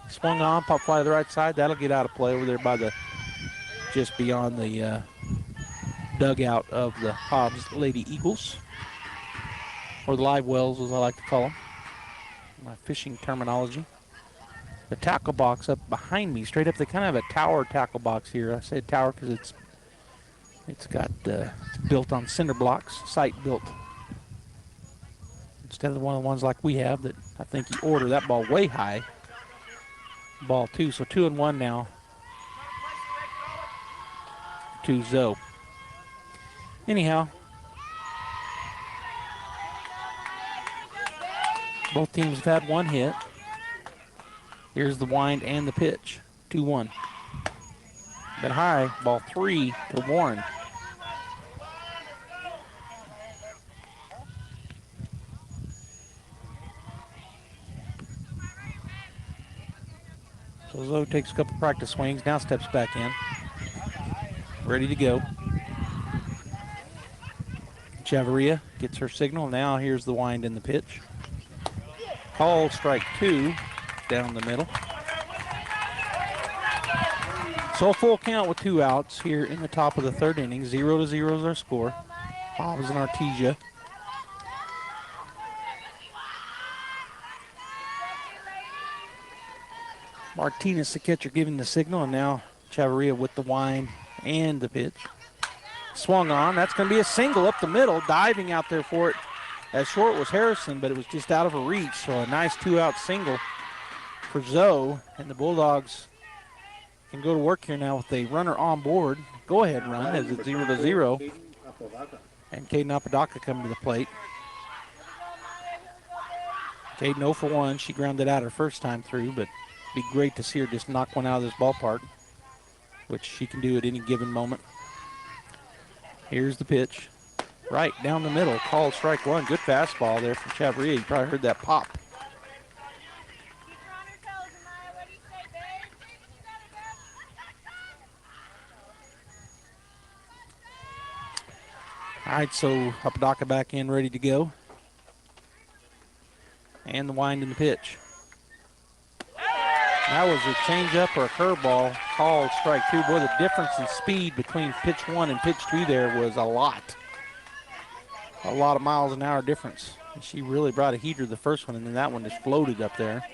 Swung on, pop fly to the right side. That'll get out of play over there by just beyond the dugout of the Hobbs Lady Eagles, or the live wells as I like to call them, my fishing terminology. The tackle box up behind me, straight up, they kind of have a tower tackle box here. I say tower because it's got built on cinder blocks, site built, instead of one of the ones like we have that I think you order. That ball way high. Ball 2, so 2-1 now to Zoe. Anyhow, both teams have had one hit. Here's the wind and the pitch. 2-1. Bit high, ball 3 to Warren. So Zoe takes a couple practice swings, now steps back in. Ready to go. Chavarria gets her signal. Now here's the wind and the pitch. Called strike 2 down the middle. So a full count with 2 outs here in the top of the third inning. 0-0 is our score. Hobbs and Artesia. Martinez, the catcher, giving the signal, and now Chavarria with the wind and the pitch. Swung on. That's going to be a single up the middle. Diving out there for it. As short was Harrison, but it was just out of her reach. So a nice 2-out single for Zoe. And the Bulldogs can go to work here now with a runner on board. Go-ahead run as it's 0-0. And Caden Apodaca coming to the plate. Caden 0 for 1. She grounded out her first time through, but it'd be great to see her just knock one out of this ballpark, which she can do at any given moment. Here's the pitch. Right down the middle. Called strike 1. Good fastball there from Chavarria. You probably heard that pop. All right, so Apodaca back in, ready to go. And the wind and the pitch. That was a changeup or a curveball. Called strike 2. Boy, the difference in speed between pitch 1 and pitch 2 there was a lot. A lot of miles an hour difference. And she really brought a heater the first one, and then that one just floated up there.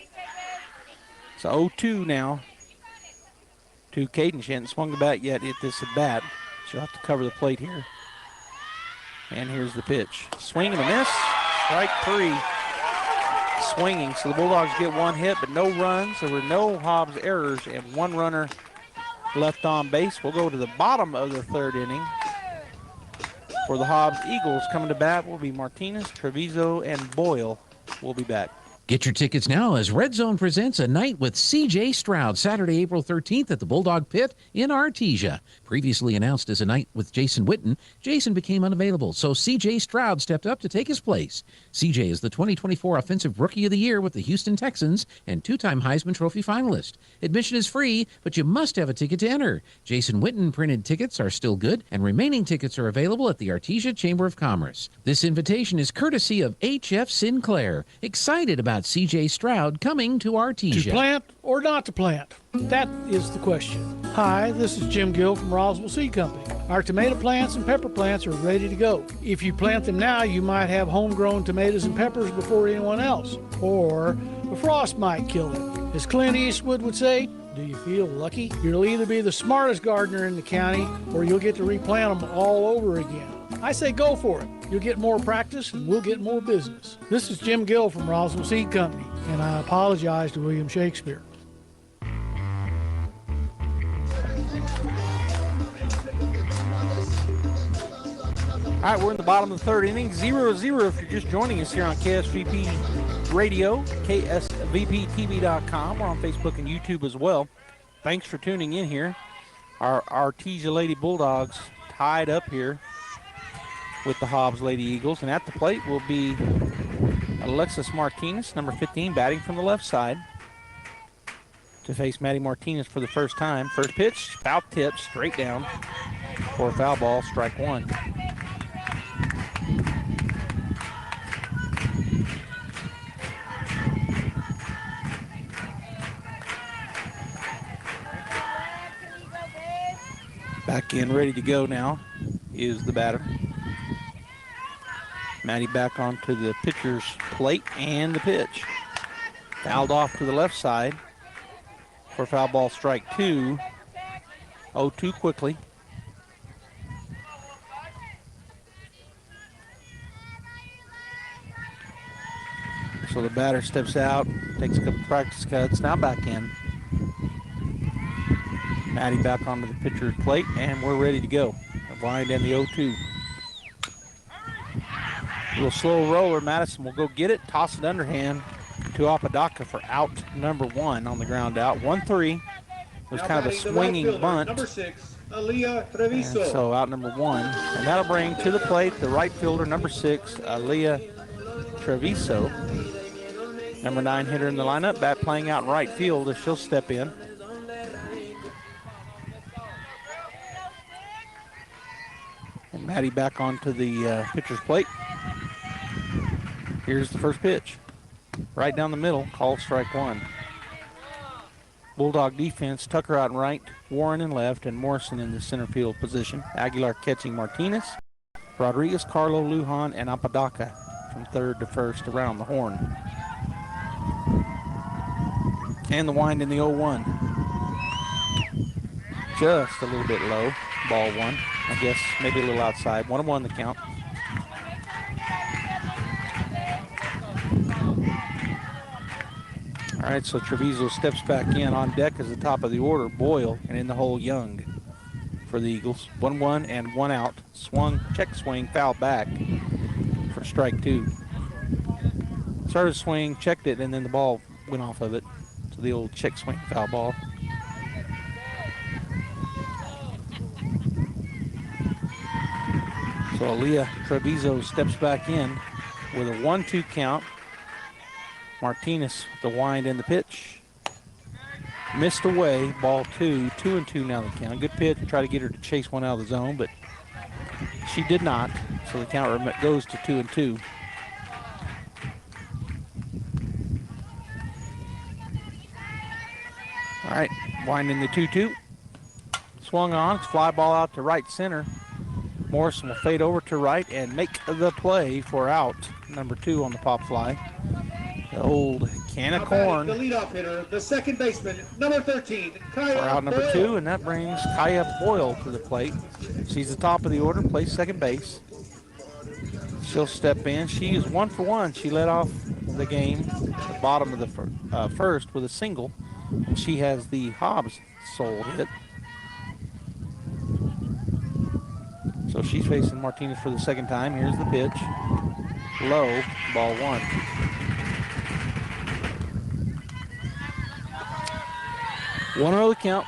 So 0-2 now to Caden. She hasn't swung the bat yet at this at bat. She'll have to cover the plate here. And here's the pitch. Swing and a miss. Strike 3. Swinging, so the Bulldogs get one hit, but no runs. There were no Hobbs errors and one runner left on base. We'll go to the bottom of the third inning. For the Hobbs Eagles, coming to bat will be Martinez, Treviso, and Boyle will be back. Get your tickets now as Red Zone presents A Night with C.J. Stroud, Saturday, April 13th at the Bulldog Pit in Artesia. Previously announced as A Night with Jason Witten, Jason became unavailable, so C.J. Stroud stepped up to take his place. C.J. is the 2024 Offensive Rookie of the Year with the Houston Texans and two-time Heisman Trophy finalist. Admission is free, but you must have a ticket to enter. Jason Witten printed tickets are still good, and remaining tickets are available at the Artesia Chamber of Commerce. This invitation is courtesy of H.F. Sinclair. Excited about C.J. Stroud coming to Artesia. To plant or not to plant? That is the question. Hi, this is Jim Gill from Roswell Seed Company. Our tomato plants and pepper plants are ready to go. If you plant them now, you might have homegrown tomatoes and peppers before anyone else, or the frost might kill them. As Clint Eastwood would say, do you feel lucky? You'll either be the smartest gardener in the county, or you'll get to replant them all over again. I say go for it. You'll get more practice and we'll get more business. This is Jim Gill from Roswell Seed Company, and I apologize to William Shakespeare. All right, we're in the bottom of the third inning, 0-0 if you're just joining us here on KSVP Radio, KSVPTV.com. We're on Facebook and YouTube as well. Thanks for tuning in here. Our Artesia Lady Bulldogs tied up here with the Hobbs Lady Eagles. And at the plate will be Alexis Martinez, number 15, batting from the left side to face Maddie Martinez for the first time. First pitch, foul tip, straight down for a foul ball, strike one. Back in, ready to go now is the batter. Maddie back onto the pitcher's plate and the pitch. Fouled off to the left side for foul ball, strike two. 0-2 quickly. So the batter steps out, takes a couple practice cuts, now back in. Maddie back onto the pitcher's plate, and we're ready to go. The wind and the 0-2. A little slow roller. Madison will go get it, toss it underhand to Apodaca for out number one on the ground out. 1-3. It was now kind of a swinging fielder, bunt. Number 6, Aaliyah Treviso. And so out number one. And that'll bring to the plate the right fielder, number 6, Aaliyah Treviso. Number 9 hitter in the lineup, bat playing out in right field as she'll step in. And Maddie back onto the pitcher's plate. Here's the first pitch. Right down the middle, called strike one. Bulldog defense, Tucker out in right, Warren in left, and Morrison in the center field position. Aguilar catching Martinez. Rodriguez, Carlo, Lujan, and Apodaca from third to first around the horn. And the wind in the 0-1. Just a little bit low. Ball one. I guess maybe a little outside. 1-1 the count. All right, so Treviso steps back in. On deck is the top of the order, Boyle, and in the hole, Young for the Eagles. 1-1 and 1 out. Swung, check swing, foul back for strike two. Started swing, checked it, and then the ball went off of it. So the old check swing, foul ball. So Aaliyah Treviso steps back in with a 1-2 count. Martinez with the wind and the pitch. Missed away, ball two. 2-2 now the count. Good pitch, try to get her to chase one out of the zone, but she did not. So the count goes to 2-2. All right, winding the 2-2. Swung on, it's fly ball out to right center. Morrison will fade over to right and make the play for out number 2 on the pop fly. The old can of corn. The leadoff hitter, the second baseman, number 13, Kaya for out number Boyle. 2, and that brings Kaya Boyle to the plate. She's the top of the order, plays second base. She'll step in. She is 1 for 1. She led off the game at the bottom of the first with a single, and she has the Hobbs sole hit. So she's facing Martinez for the second time. Here's the pitch. Low, ball one. 1-0 the count.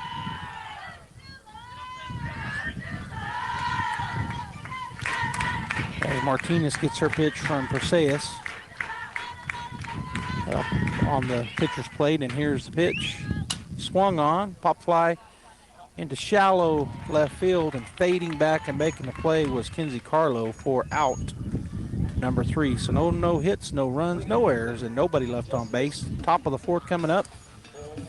As Martinez gets her pitch from Perseus on the pitcher's plate, and here's the pitch. Swung on, pop fly into shallow left field, and fading back and making the play was Kinsey Carlo for out number 3. So no hits, no runs, no errors, and nobody left on base. Top of the 4th coming up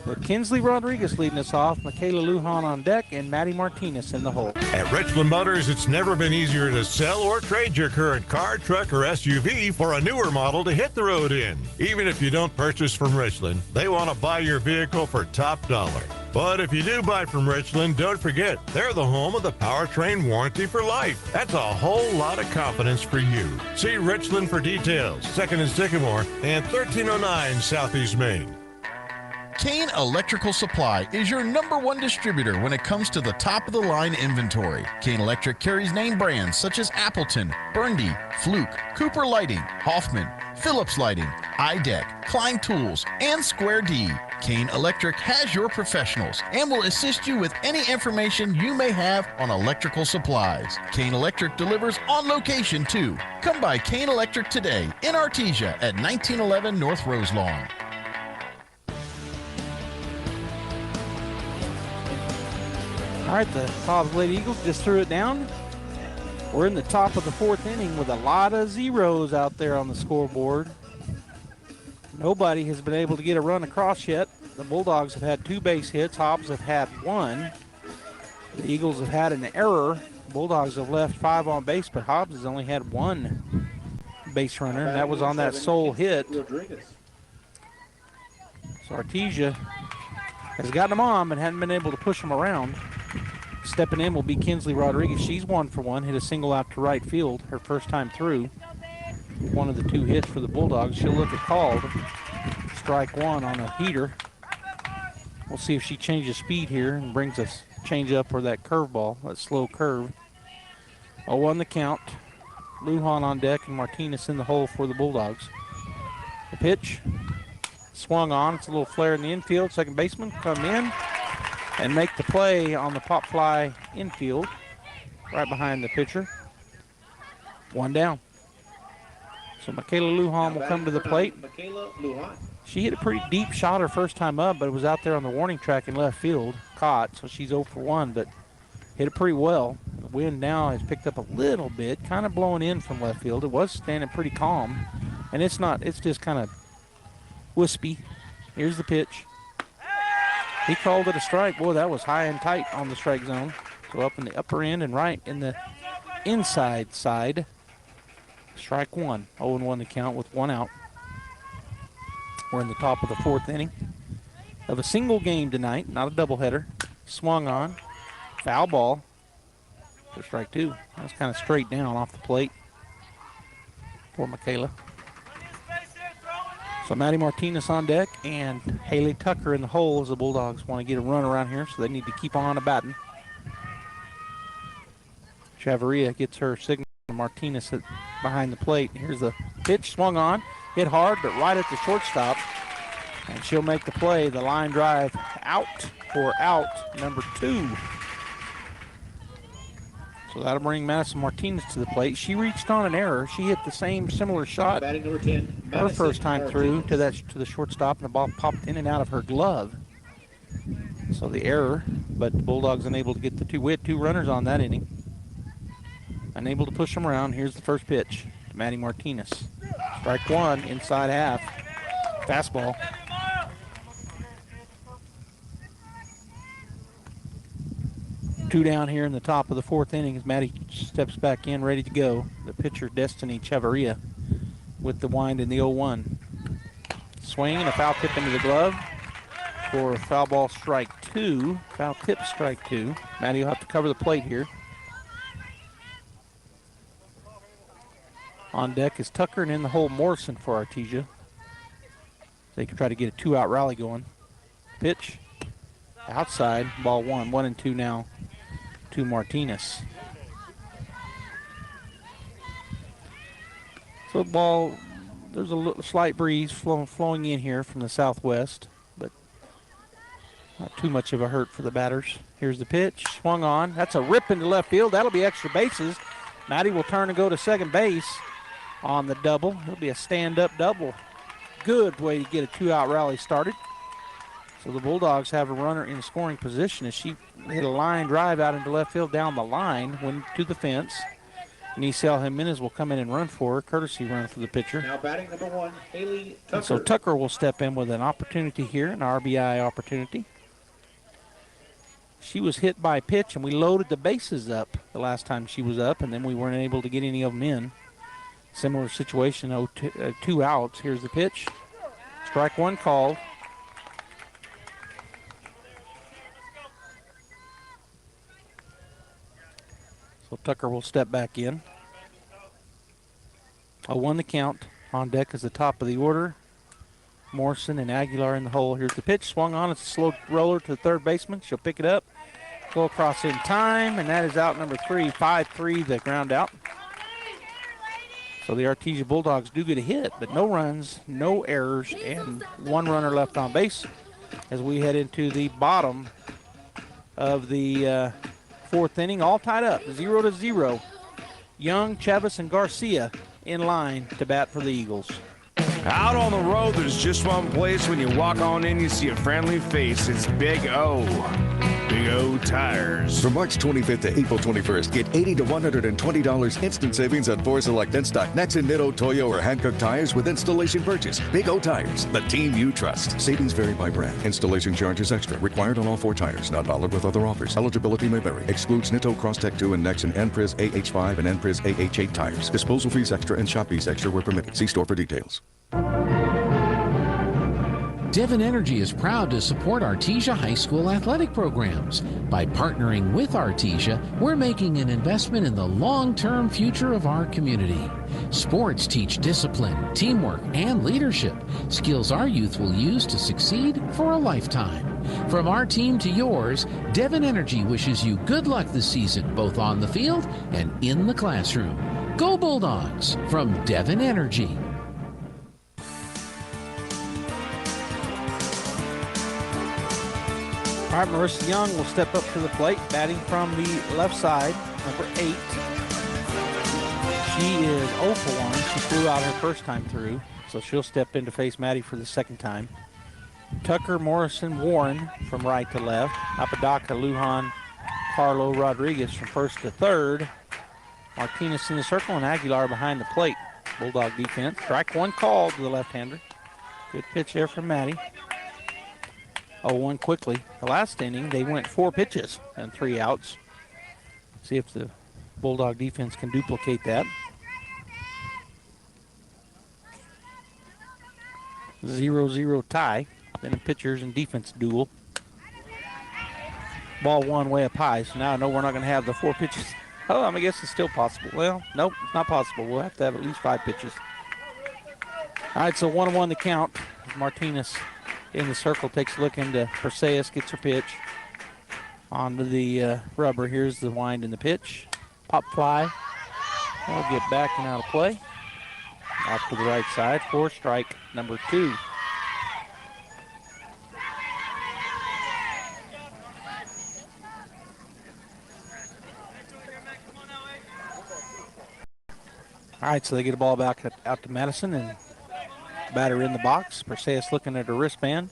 with Kinsley Rodriguez leading us off, Michaela Lujan on deck, and Maddie Martinez in the hole. At Richland Motors, it's never been easier to sell or trade your current car, truck, or SUV for a newer model to hit the road in. Even if you don't purchase from Richland, they want to buy your vehicle for top dollar. But if you do buy from Richland, don't forget, they're the home of the powertrain warranty for life. That's a whole lot of confidence for you. See Richland for details, 2nd and Sycamore, and 1309 Southeast Main. Kane Electrical Supply is your #1 distributor when it comes to the top-of-the-line inventory. Kane Electric carries name brands such as Appleton, Burndy, Fluke, Cooper Lighting, Hoffman, Phillips Lighting, iDeck, Klein Tools, and Square D. Kane Electric has your professionals and will assist you with any information you may have on electrical supplies. Kane Electric delivers on location too. Come by Kane Electric today in Artesia at 1911 North Roselawn. All right, the Hobbs Lady Eagles just threw it down. We're in the top of the 4th inning with a lot of zeros out there on the scoreboard. Nobody has been able to get a run across yet. The Bulldogs have had 2 base hits. Hobbs have had 1. The Eagles have had an error. Bulldogs have left 5 on base, but Hobbs has only had 1 base runner, and that was on that sole hit. So Artesia has gotten them on, but hadn't been able to push them around. Stepping in will be Kinsley Rodriguez. She's 1 for 1, hit a single out to right field her first time through. One of the 2 hits for the Bulldogs. She'll look at called. Strike 1 on a heater. We'll see if she changes speed here and brings us change up or that curveball, that slow curve. 0-1 the count. Lujan on deck and Martinez in the hole for the Bulldogs. The pitch swung on. It's a little flare in the infield. Second baseman come in and make the play on the pop fly infield, right behind the pitcher. 1 down. So Michaela Lujan will come to the plate. She hit a pretty deep shot her first time up, but it was out there on the warning track in left field. Caught, so she's 0 for 1, but hit it pretty well. The wind now has picked up a little bit, kind of blowing in from left field. It was standing pretty calm, and it's just kind of wispy. Here's the pitch. He called it a strike. Boy, that was high and tight on the strike zone. So up in the upper end and right in the inside side. Strike 1. 0-1 the count with 1 out. We're in the top of the 4th inning of a single game tonight, not a doubleheader. Swung on. Foul ball for strike 2. That's kind of straight down off the plate for Michaela. So Maddie Martinez on deck and Haley Tucker in the hole as the Bulldogs want to get a run around here, so they need to keep on a batting. Chavarria gets her signal. Martinez behind the plate. Here's the pitch, swung on, hit hard, but right at the shortstop. And she'll make the play. The line drive out for out number 2. So that'll bring Madison Martinez to the plate. She reached on an error. She hit the same similar shot her first time through to the shortstop, and the ball popped in and out of her glove. So the error, but the Bulldogs unable to get the 2. We had 2 runners on that inning. Unable to push them around. Here's the first pitch to Maddie Martinez. Strike 1, inside half. Fastball. Two down here in the top of the 4th inning as Maddie steps back in, ready to go. The pitcher, Destiny Chavarria, with the wind in the 0-1. Swing and a foul tip into the glove for foul ball strike 2. Foul tip strike 2. Maddie will have to cover the plate here. On deck is Tucker, and in the hole Morrison for Artesia. They can try to get a 2-out rally going. Pitch outside, ball 1. 1-2 now to Martinez. So ball, there's a slight breeze flowing in here from the southwest, but Not too much of a hurt for the batters. Here's the pitch, swung on. That's a rip into left field. That'll be extra bases. Maddie will turn and go to second base on the double. It'll be a stand-up double. Good way to get a 2-out rally started. So the Bulldogs have a runner in scoring position as she hit a line drive out into left field down the line, went to the fence. Nisel Jimenez will come in and run for her, courtesy run for the pitcher. Now batting number 1, Haley Tucker. And so Tucker will step in with an opportunity here, an RBI opportunity. She was hit by a pitch, and we loaded the bases up the last time she was up, and then we weren't able to get any of them in. Similar situation, 2 outs. Here's the pitch. Strike one called. So Tucker will step back in. 0-1 the count. On deck is the top of the order. Morrison and Aguilar in the hole. Here's the pitch. Swung on. It's a slow roller to the third baseman. She'll pick it up. Go across in time, and that is out number 3. 5-3, the ground out. So the Artesia Bulldogs do get a hit, but no runs, no errors, and 1 runner left on base as we head into the bottom of the 4th inning, all tied up, 0-0. Young, Chavez, and Garcia in line to bat for the Eagles. Out on the road, there's just one place when you walk on in, you see a friendly face. It's Big O. Big O Tires. From March 25th to April 21st, get $80 to $120 instant savings on 4 select in-stock Nexen, Nitto, Toyo, or Hankook tires with installation purchase. Big O Tires, the team you trust. Savings vary by brand. Installation charges extra. Required on all 4 tires. Not valid with other offers. Eligibility may vary. Excludes Nitto, Crosstech 2, and Nexen, Enpris AH5, and Enpris AH8 tires. Disposal fees extra and shop fees extra where permitted. See store for details. Devon Energy is proud to support Artesia High School athletic programs. By partnering with Artesia, we're making an investment in the long-term future of our community. Sports teach discipline, teamwork, and leadership, skills our youth will use to succeed for a lifetime. From our team to yours, Devon Energy wishes you good luck this season, both on the field and in the classroom. Go Bulldogs from Devon Energy. All right, Marissa Young will step up to the plate, batting from the left side, number 8. She is 0 for 1. She flew out her first time through, so she'll step in to face Maddie for the second time. Tucker, Morrison, Warren from right to left. Apodaca, Lujan, Carlo, Rodriguez from first to third. Martinez in the circle and Aguilar behind the plate. Bulldog defense. Strike one called to the left-hander. Good pitch there from Maddie. 0-1 quickly. The last inning, they went 4 pitches and 3 outs. See if the Bulldog defense can duplicate that. 0-0 tie. Then a pitchers and defense duel. Ball 1 way up high, so now I know we're not going to have the 4 pitches. Oh, I guess it's still possible. Well, nope, it's not possible. We'll have to have at least 5 pitches. All right, so 1-1 the count. Martinez in the circle takes a look into Perseus, gets her pitch onto the rubber. Here's the wind and the pitch. Pop fly. That'll get back and out of play. Off to the right side for strike number 2. All right, so they get a ball back out to Madison and batter in the box. Perseus looking at her wristband.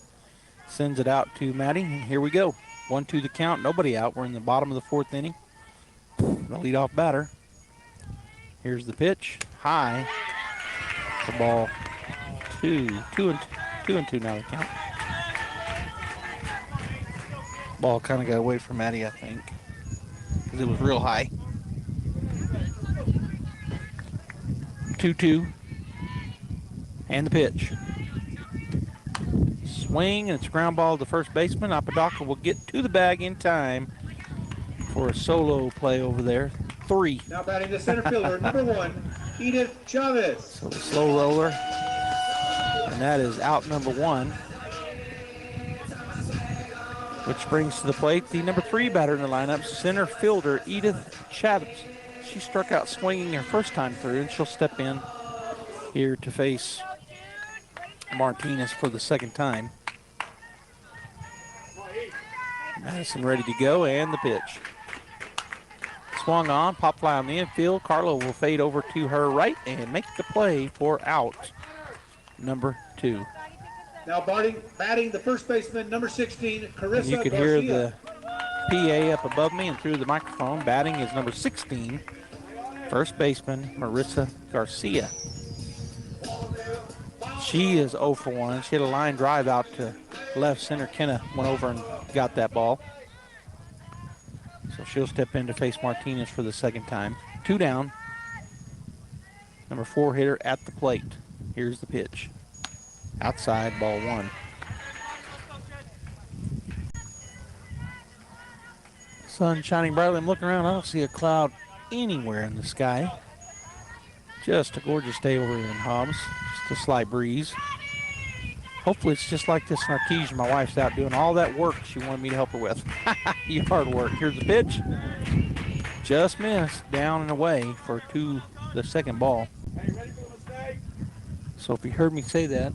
Sends it out to Maddie, and here we go. 1-2 the count, nobody out. We're in the bottom of the 4th inning. The leadoff batter. Here's the pitch, high. The ball 2 and 2 now the count. Ball kind of got away from Maddie, I think, because it was real high. 2-2. And the pitch. Swing, and it's a ground ball to the first baseman. Apodaca will get to the bag in time for a solo play over there. 3. Now batting the center fielder, number 1, Edith Chavez. So the slow roller. And that is out number 1. Which brings to the plate the number 3 batter in the lineup, center fielder Edith Chavez. She struck out swinging her first time through, and she'll step in here to face Martinez for the second time. Madison ready to go, and the pitch. Swung on, pop fly on the infield. Carlo will fade over to her right and make the play for out number 2. Now batting the first baseman, number 16, Carissa And you could hear the PA up above me and through the microphone. Batting is number 16, first baseman Marissa Garcia. She is 0 for 1. She had a line drive out to left center. Kenna went over and got that ball. So she'll step in to face Martinez for the second time. 2 down. Number 4 hitter at the plate. Here's the pitch. Outside, ball 1. Sun shining brightly. I'm looking around. I don't see a cloud anywhere in the sky. Just a gorgeous day over here in Hobbs. Just a slight breeze. Hopefully it's just like this in Artesia. My wife's out doing all that work she wanted me to help her with. Hard work. Here's the pitch. Just missed. Down and away for the second ball. So if you heard me say that,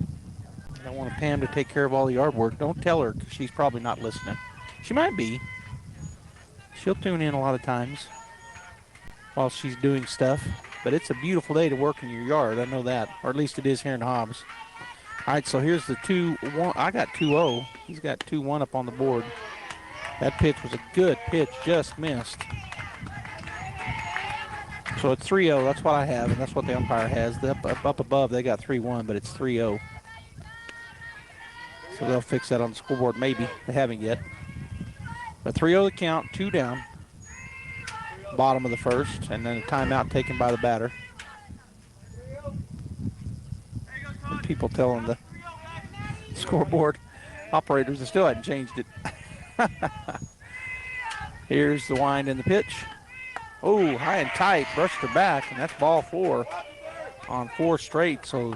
I want Pam to take care of all the yard work. Don't tell her, because she's probably not listening. She might be. She'll tune in a lot of times while she's doing stuff. But it's a beautiful day to work in your yard. I know that. Or at least it is here in Hobbs. All right, so here's the 2-1. I got 2-0. He's got 2-1 up on the board. That pitch was a good pitch, just missed. So it's 3-0. That's what I have, and that's what the umpire has. Up above, they got 3-1, but it's 3-0. So they'll fix that on the scoreboard, maybe. They haven't yet. But 3-0 the count, 2 down. Bottom of the first, and then a timeout taken by the batter. And people telling the scoreboard operators they still hadn't changed it. Here's the wind and the pitch. Oh, high and tight, brushed her back, and that's ball 4 on 4 straight. So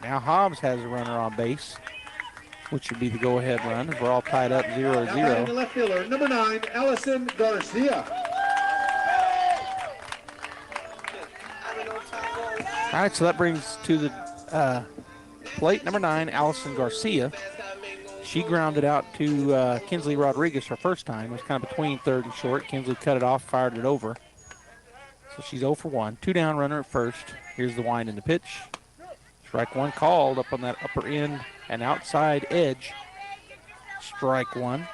now Hobbs has a runner on base, which would be the go-ahead run. We're all tied up 0-0. The left fielder, number 9, Allison Garcia. All right, so that brings to the plate number 9, Allison Garcia. She grounded out to Kinsley Rodriguez her first time. It was kind of between third and short. Kinsley cut it off, fired it over. So she's 0 for 1. 2 down, runner at first. Here's the wind and the pitch. Strike 1 called up on that upper end and outside edge. Strike 1.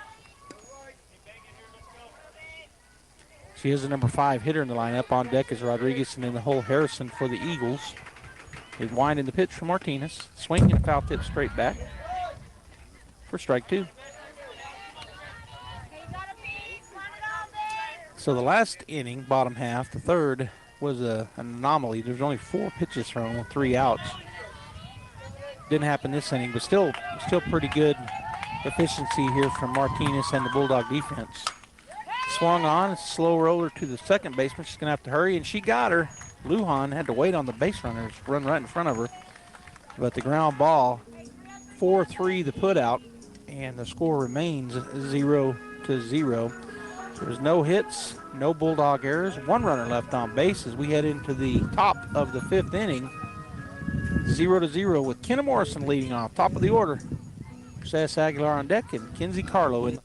She is the number 5 hitter in the lineup. On deck is Rodriguez, and then the whole Harrison for the Eagles. Is winding the pitch from Martinez. Swing and foul tip straight back for strike 2. So the last inning, bottom half, the third, was an anomaly. There's only 4 pitches thrown with 3 outs. Didn't happen this inning, but still pretty good efficiency here from Martinez and the Bulldog defense. Swung on, slow roller to the second baseman. She's going to have to hurry, and she got her. Lujan had to wait on the base runners, run right in front of her. But the ground ball, 4-3 the put out, and the score remains 0-0. There's no hits, no Bulldog errors, 1 runner left on base as we head into the top of the 5th inning. 0-0 with Kenna Morrison leading off, top of the order. Seth Aguilar on deck and Kenzie Carlo in.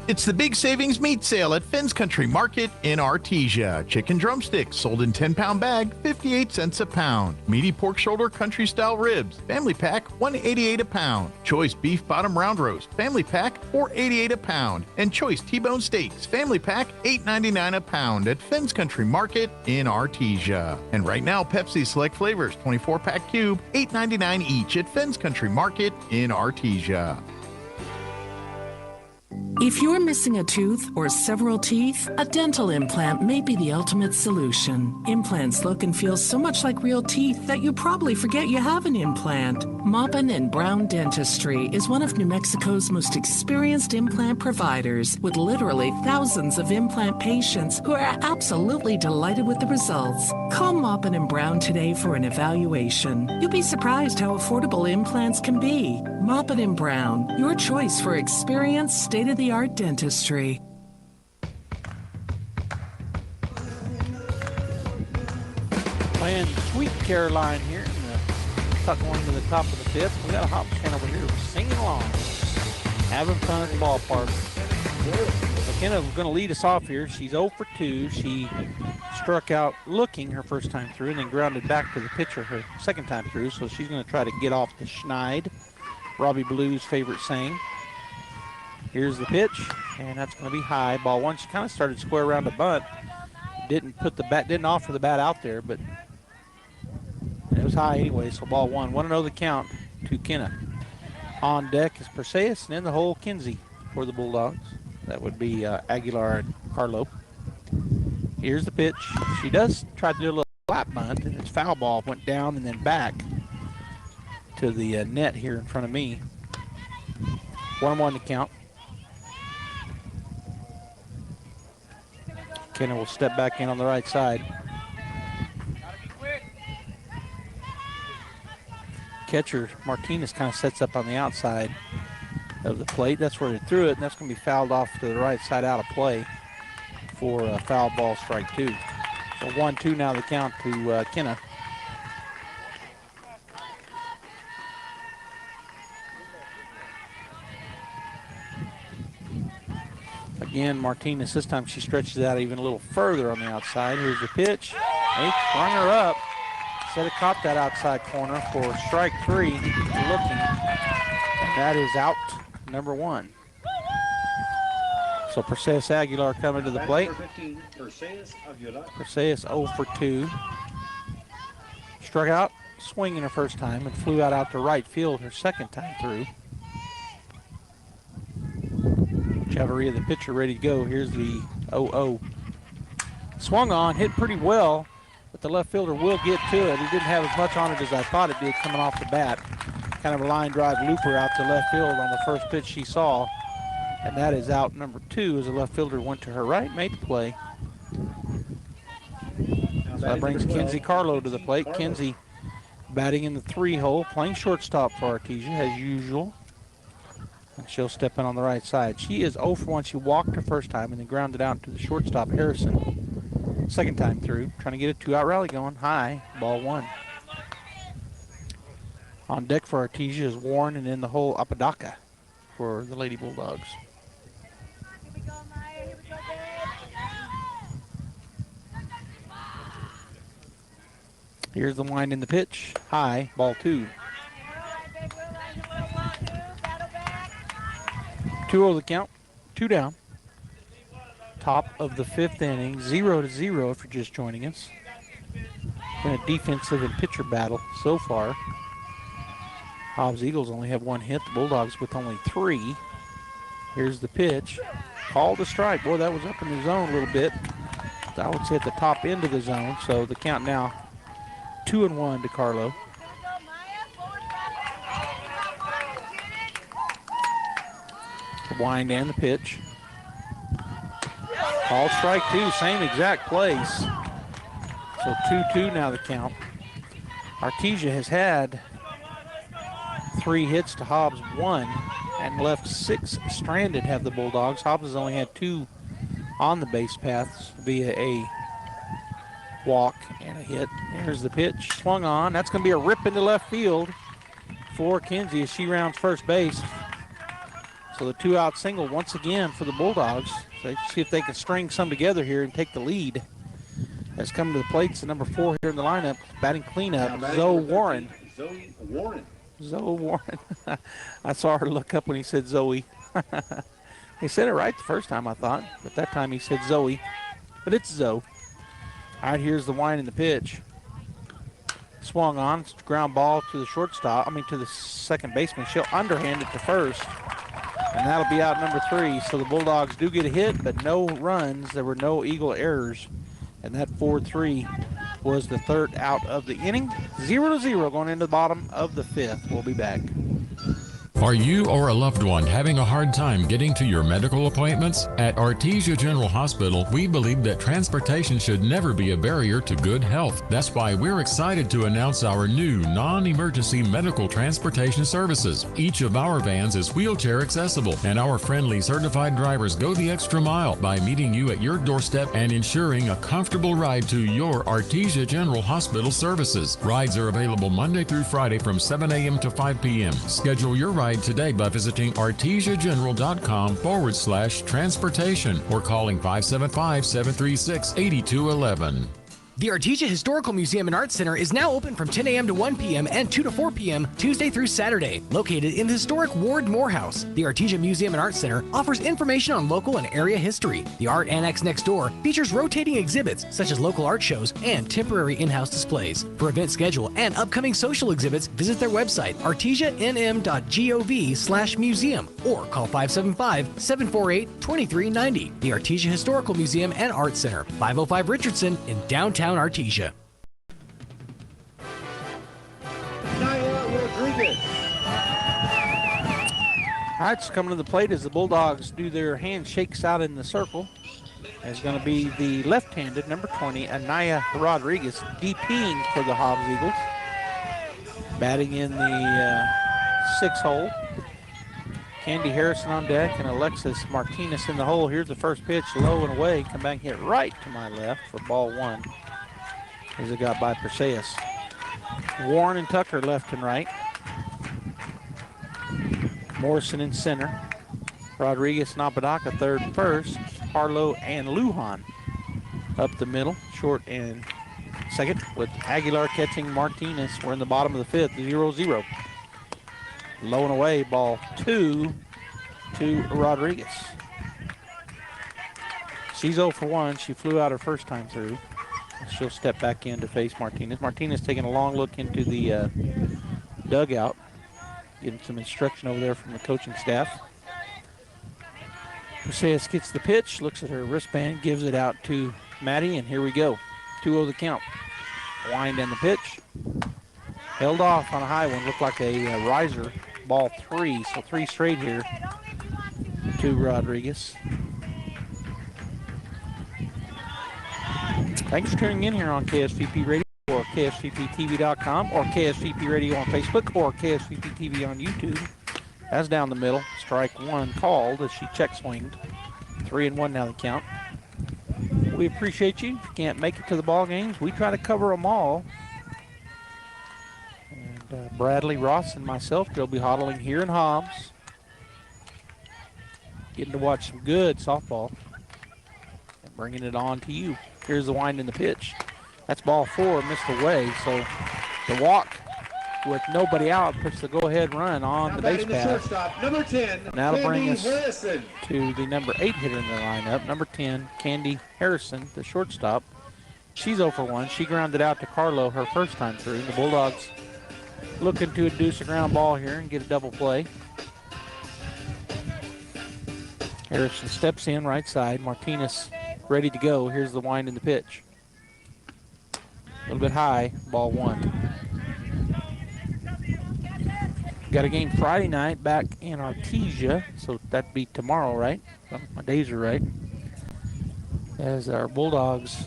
It's the big savings meat sale at Finn's Country Market in Artesia. Chicken drumsticks sold in 10-pound bag, 58 cents a pound. Meaty pork shoulder country style ribs, family pack, $1.88 a pound. Choice beef bottom round roast, family pack, $4.88 a pound. And choice T-bone steaks, family pack, $8.99 a pound at Finn's Country Market in Artesia. And right now, Pepsi Select Flavors, 24-pack cube, $8.99 each at Finn's Country Market in Artesia. If you're missing a tooth or several teeth, a dental implant may be the ultimate solution. Implants look and feel so much like real teeth that you probably forget you have an implant. Maupin and Brown Dentistry is one of New Mexico's most experienced implant providers, with literally thousands of implant patients who are absolutely delighted with the results. Call Maupin and Brown today for an evaluation. You'll be surprised how affordable implants can be. Maupin and Brown, your choice for experienced, state-of-the-art dentistry. Playing Sweet Caroline here in the going to the top of the 5th. We got a Hobbs fan over here singing along, having fun at the ballpark. McKenna was going to lead us off here. She's 0 for 2. She struck out looking her first time through and then grounded back to the pitcher her second time through. So she's going to try to get off the schneid, Robbie Blue's favorite saying. Here's the pitch, and that's going to be high. Ball one. She kind of started square around the bunt. Didn't offer the bat out there, but it was high anyway. So ball one. 1-0 the count to Kenna. On deck is Perseus, and in the hole Kinsey for the Bulldogs. That would be Aguilar and Carlo. Here's the pitch. She does try to do a little flat bunt, and it's foul ball. Went down and then back to the net here in front of me. 1-1 to count. Kenna will step back in on the right side. Catcher Martinez kind of sets up on the outside of the plate. That's where they threw it, and that's going to be fouled off to the right side out of play for a foul ball, strike two. So 1-2 now the count to Kenna. Again, Martinez, this time she stretches out even a little further on the outside. Here's the pitch. They sprung her up. Said it caught that outside corner for strike three. Looking. And that is out, number one. So Perseus Aguilar coming to the plate. Perseus 0 for 2. Struck out swinging her first time and flew out to right field her second time through. Chavarria, the pitcher, ready to go. Here's the 0-0. Swung on, hit pretty well, but the left fielder will get to it. He didn't have as much on it as I thought it did coming off the bat. Kind of a line drive looper out to left field on the first pitch she saw. And that is out number 2 as the left fielder went to her right, made the play. So that brings Kinsey Carlo to the plate. Kinsey batting in the 3-hole, playing shortstop for Artesia as usual. And she'll step in on the right side. She is 0 for 1. She walked her first time and then grounded out to the shortstop, Harrison. Second time through. Trying to get a 2-out rally going. High. Ball one. On deck for Artesia is Warren, and in the hole, Apodaca for the Lady Bulldogs. Here's the wind in the pitch. High. Ball two. 2-0 the count, 2 down. Top of the 5th inning, 0-0 if you're just joining us. Been a defensive and pitcher battle so far. Hobbs Eagles only have 1 hit, the Bulldogs with only 3. Here's the pitch. Called a strike. Boy, that was up in the zone a little bit. I would say at the top end of the zone, so the count now 2-1 to Carlo. The wind and the pitch. All strike two, same exact place. So 2-2 now the count. Artesia has had 3 hits to Hobbs 1 and left 6 stranded have the Bulldogs. Hobbs has only had 2 on the base paths via a walk and a hit. There's the pitch, swung on. That's going to be a rip into left field for Kinsey as she rounds first base. So the 2-out single once again for the Bulldogs. So see if they can string some together here and take the lead. Has come to the plate. It's the number 4 here in the lineup. Batting cleanup, Zoe Warren. Zoe Warren. I saw her look up when he said Zoe. He said it right the first time, I thought. But that time he said Zoe. But it's Zoe. All right, here's the wind and the pitch. Swung on. It's a ground ball to the shortstop. To the second baseman. She'll underhand it to first. And that'll be out number 3. So the Bulldogs do get a hit, but no runs. There were no Eagle errors. And that 4-3 was the 3rd out of the inning. 0-0 going into the bottom of the 5th. We'll be back. Are you or a loved one having a hard time getting to your medical appointments? At Artesia General Hospital, we believe that transportation should never be a barrier to good health. That's why we're excited to announce our new non-emergency medical transportation services. Each of our vans is wheelchair accessible, and our friendly certified drivers go the extra mile by meeting you at your doorstep and ensuring a comfortable ride to your Artesia General Hospital services. Rides are available Monday through Friday from 7 a.m. to 5 p.m. Schedule your ride ride today by visiting artesiageneral.com/transportation or calling 575-736-8211. The Artesia Historical Museum and Art Center is now open from 10 a.m. to 1 p.m. and 2 to 4 p.m. Tuesday through Saturday. Located in the historic Ward Morehouse, the Artesia Museum and Art Center offers information on local and area history. The Art Annex next door features rotating exhibits such as local art shows and temporary in-house displays. For event schedule and upcoming social exhibits, visit their website, artesianm.gov/museum, or call 575-748-2390. The Artesia Historical Museum and Art Center, 505 Richardson in downtown Artesia. All right, so coming to the plate as the Bulldogs do their handshakes out in the circle. Is going to be the left-handed number 20, Anaya Rodriguez, DPing for the Hobbs Eagles. Batting in the 6-hole. Candy Harrison on deck and Alexis Martinez in the hole. Here's the first pitch, low and away. Come back and hit right to my left for ball one. As it got by Perseus. Warren and Tucker left and right. Morrison in center. Rodriguez and Apodaca third and first. Harlow and Lujan up the middle, short and second, with Aguilar catching Martinez. We're in the bottom of the fifth, 0-0. Low and away, ball two to Rodriguez. She's 0 for 1. She flew out her first time through. She'll step back in to face Martinez. Martinez taking a long look into the dugout, getting some instruction over there from the coaching staff. Perseus gets the pitch, looks at her wristband, gives it out to Maddie, and here we go. 2-0 the count. Wind in the pitch. Held off on a high one, looked like a riser. Ball three, so 3 straight here to Rodriguez. Thanks for tuning in here on KSVP Radio or KSVPTV.com or KSVP Radio on Facebook or KSVP TV on YouTube. That's down the middle. Strike one called as she check swinged. 3-1 now the count. We appreciate you. If you can't make it to the ball games, we try to cover them all. And Bradley, Ross, and myself will be hodling here in Hobbs. Getting to watch some good softball and bringing it on to you. Here's the wind in the pitch. That's ball 4, missed away. So the walk with nobody out puts the go-ahead run on the base path. Number 10, and that'll bring us Harrison to the number 8 hitter in the lineup. Number 10, Candy Harrison, the shortstop. She's 0 for 1. She grounded out to Carlo her first time through. The Bulldogs looking to induce a ground ball here and get a double play. Harrison steps in right side. Martinez ready to go. Here's the wind in the pitch. A little bit high, ball 1. Got a game Friday night back in Artesia, so that'd be tomorrow, right? Well, my days are right. As our Bulldogs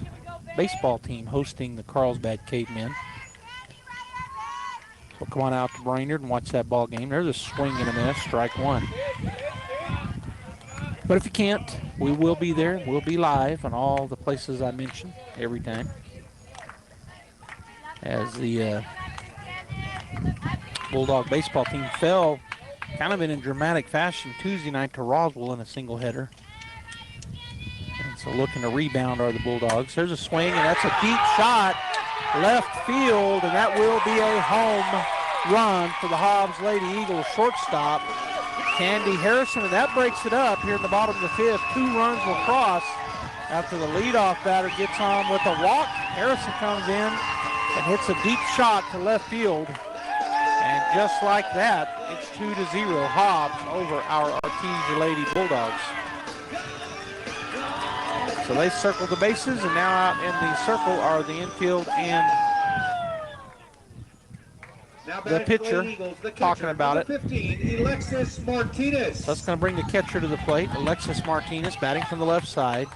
baseball team hosting the Carlsbad Cavemen. So come on out to Brainerd and watch that ball game. There's a swing and a miss, strike one. But if you can't, we will be there. We'll be live on all the places I mentioned every time. As the Bulldog baseball team fell kind of in a dramatic fashion Tuesday night to Roswell in a single header. And so looking to rebound are the Bulldogs. There's a swing, and that's a deep shot left field, and that will be a home run for the Hobbs Lady Eagles shortstop, Candy Harrison, and that breaks it up here in the bottom of the fifth. 2 runs will cross after the leadoff batter gets on with a walk. Harrison comes in and hits a deep shot to left field. And just like that, it's 2-0 Hobbs over our Artesia Lady Bulldogs. So they circle the bases, and now out in the circle are the infield and the pitcher talking about it. 15, Alexis Martinez. That's going to bring the catcher to the plate. Alexis Martinez batting from the left side.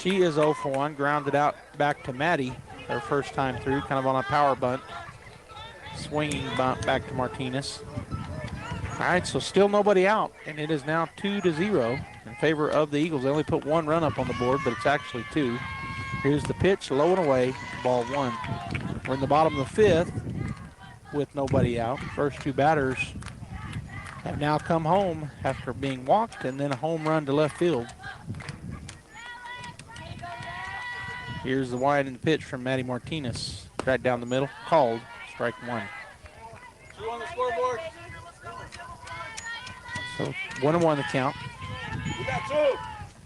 She is 0 for 1, grounded out back to Maddie her first time through, kind of on a power bunt. Swinging back to Martinez. All right, so still nobody out, and it is now 2-0 in favor of the Eagles. They only put 1 run up on the board, but it's actually 2. Here's the pitch, low and away, ball 1. We're in the bottom of the fifth with nobody out. First 2 batters have now come home after being walked and then a home run to left field. Here's the wide in the pitch from Maddie Martinez. Right down the middle, called, strike one. 2 on the scoreboard. So 1-1 the count. We got 2.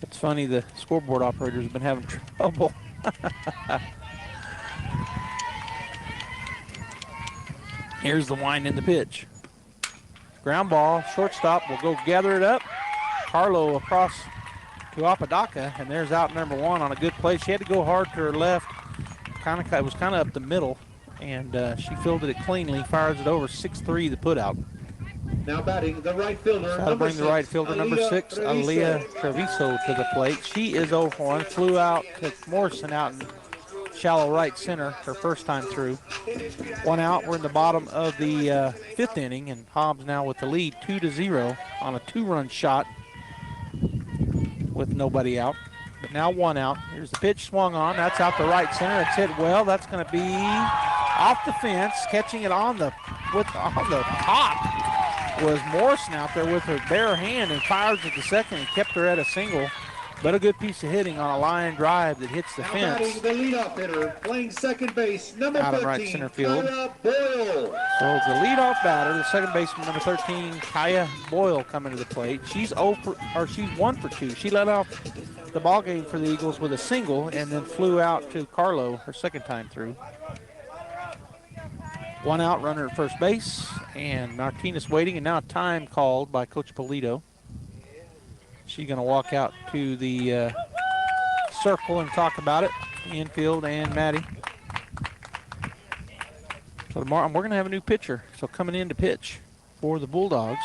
It's funny, the scoreboard operators have been having trouble. Here's the wind in the pitch. Ground ball, shortstop will go gather it up. Carlo across to Apodaca, and there's out number 1 on a good play. She had to go hard to her left. It was kind of up the middle, and she fielded it cleanly, fires it over 6-3 the put out. Now batting the right fielder. Try to bring the right fielder, number 6, Aaliyah Treviso, to the plate. She is 0 for 1. Flew out, took Morrison out in shallow right center her first time through. 1 out. We're in the bottom of the 5th inning, and Hobbs now with the lead 2-0 on a 2-run shot with nobody out. But now 1 out. Here's the pitch swung on. That's out the right center. It's hit well. That's going to be off the fence. Catching it on the top was Morrison out there with her bare hand and fires at the second and kept her at a single. But a good piece of hitting on a line drive that hits the fence. The leadoff hitter playing second base, number out 13, of right center field. Kaya Boyle. So the leadoff batter, the second baseman, number 13, Kaya Boyle, coming to the plate. She's 1 for 2. She led off the ball game for the Eagles with a single and then flew out to Carlo her second time through. 1 out, runner at first base, and Martinez waiting, and now time called by Coach Polito. She's going to walk out to the circle and talk about it, infield and Maddie. So tomorrow we're going to have a new pitcher. So coming in to pitch for the Bulldogs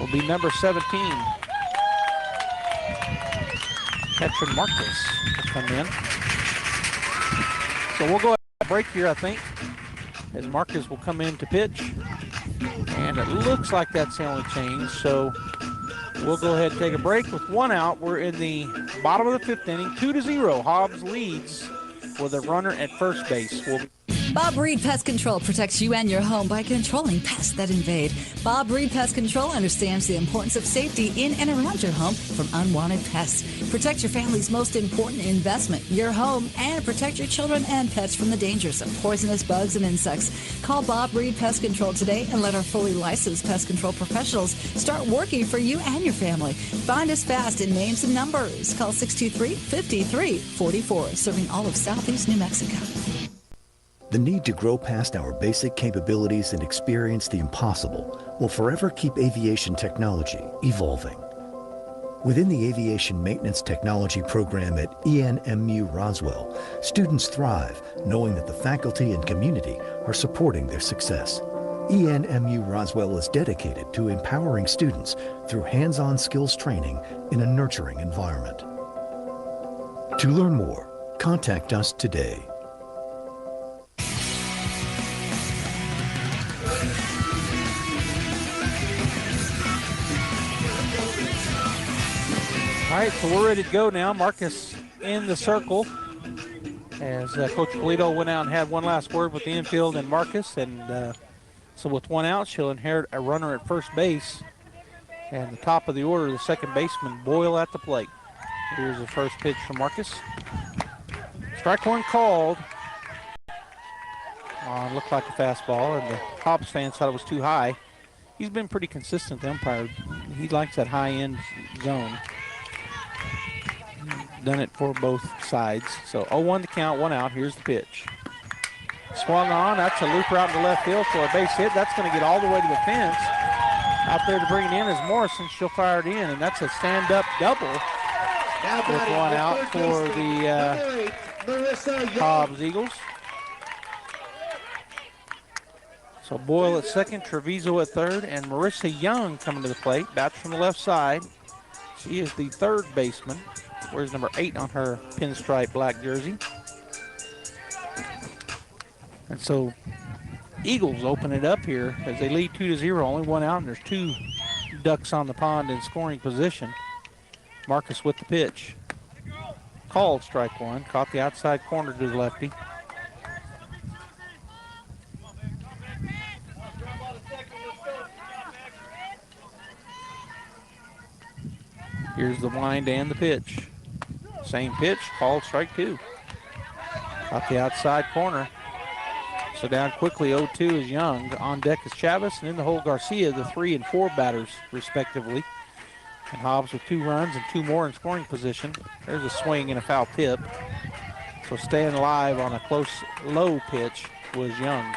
will be number 17. Catherine Marcus will come in. So we'll go ahead and break here, I think, as Marcus will come in to pitch. And it looks like that's the only change. So we'll go ahead and take a break with 1 out. We're in the bottom of the 5th inning, 2-0. Hobbs leads with a runner at first base. Bob Reed Pest Control protects you and your home by controlling pests that invade. Bob Reed Pest Control understands the importance of safety in and around your home from unwanted pests. Protect your family's most important investment, your home, and protect your children and pets from the dangers of poisonous bugs and insects. Call Bob Reed Pest Control today and let our fully licensed pest control professionals start working for you and your family. Find us fast in names and numbers. Call 623-5344, serving all of Southeast New Mexico. The need to grow past our basic capabilities and experience the impossible will forever keep aviation technology evolving. Within the Aviation Maintenance Technology program at ENMU Roswell, students thrive knowing that the faculty and community are supporting their success. ENMU Roswell is dedicated to empowering students through hands-on skills training in a nurturing environment. To learn more, contact us today. All right, so we're ready to go now. Marcus in the circle as Coach Polito went out and had one last word with the infield and Marcus. And so with 1 out, she'll inherit a runner at first base. And the top of the order, the second baseman, Boyle at the plate. Here's the first pitch from Marcus. Strike 1 called. Looked like a fastball, and the Hobbs fans thought it was too high. He's been pretty consistent, the umpire. He likes that high-end zone. Done it for both sides. So 0-1 to count, 1 out. Here's the pitch. Swung on. That's a looper out to left field for a base hit. That's going to get all the way to the fence. Out there to bring it in is Morrison. She'll fire it in, and that's a stand-up double with 1 out for the Hobbs Eagles. So Boyle at second, Treviso at third, and Marissa Young coming to the plate. Bats from the left side. She is the third baseman. Wears number 8 on her pinstripe black jersey. And so Eagles open it up here as they lead 2-0, only 1 out, and there's 2 ducks on the pond in scoring position. Marcus with the pitch. Called strike 1, caught the outside corner to the lefty. Here's the wind and the pitch. Same pitch, called strike 2. Off the outside corner. So down quickly, 0-2 is Young. On deck is Chavez, and in the hole Garcia, the 3 and 4 batters, respectively. And Hobbs with 2 runs and 2 more in scoring position. There's a swing and a foul tip. So staying alive on a close, low pitch was Young.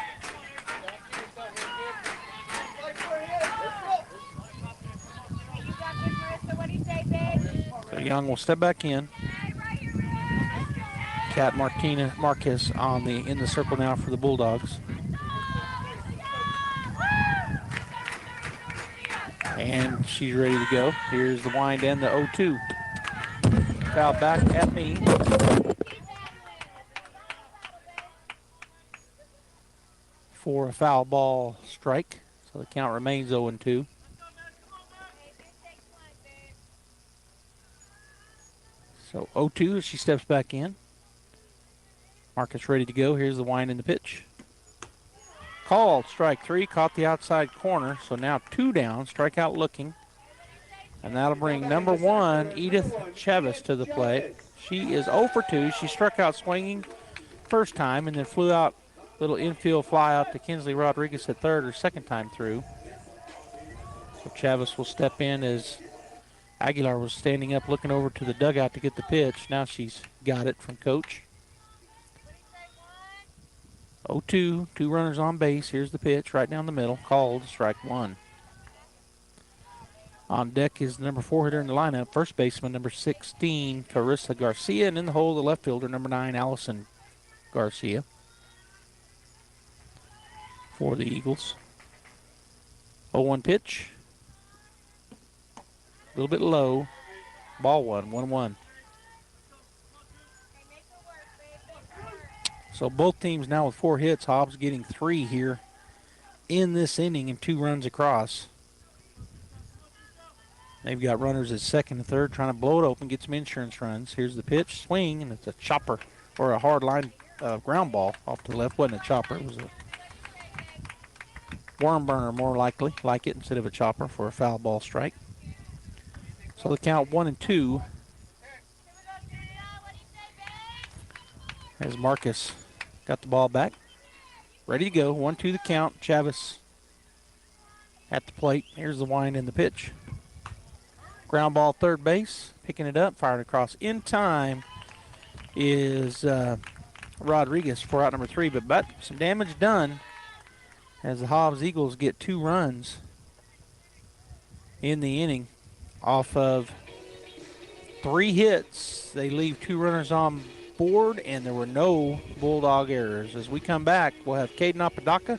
So Young will step back in. Kat Marquez in the circle now for the Bulldogs. And she's ready to go. Here's the wind and the 0-2. Foul back at me. For a foul ball strike. So the count remains 0-2. So 0-2 as she steps back in. Marcus ready to go. Here's the wind and the pitch. Called, strike 3, caught the outside corner. So now 2 down, strikeout looking. And that'll bring number 1, Edith Chavez, to the plate. She is 0 for 2. She struck out swinging first time and then flew out little infield fly out to Kinsley Rodriguez at third her second time through. So Chavez will step in as Aguilar was standing up looking over to the dugout to get the pitch. Now she's got it from coach. 0-2, 2 runners on base. Here's the pitch right down the middle. Called, strike 1. On deck is the number 4 hitter in the lineup, first baseman number 16, Carissa Garcia, and in the hole, the left fielder number 9, Allison Garcia for the Eagles. 0-1 pitch. A little bit low. Ball 1-1. So both teams now with 4 hits. Hobbs getting 3 here in this inning and 2 runs across. They've got runners at second and third trying to blow it open, get some insurance runs. Here's the pitch, swing, and it's a chopper or a hard line ground ball off to the left. Wasn't a chopper, it was a worm burner more likely, like it instead of a chopper for a foul ball strike. So the count 1-2 as Marcus got the ball back. Ready to go, 1-2 the count. Chavez at the plate. Here's the wind and the pitch. Ground ball third base, picking it up, fired across in time is Rodriguez for out number 3, but some damage done as the Hobbs Eagles get 2 runs in the inning off of 3 hits. They leave 2 runners on board, and there were no Bulldog errors. As we come back, we'll have Caden Apodaca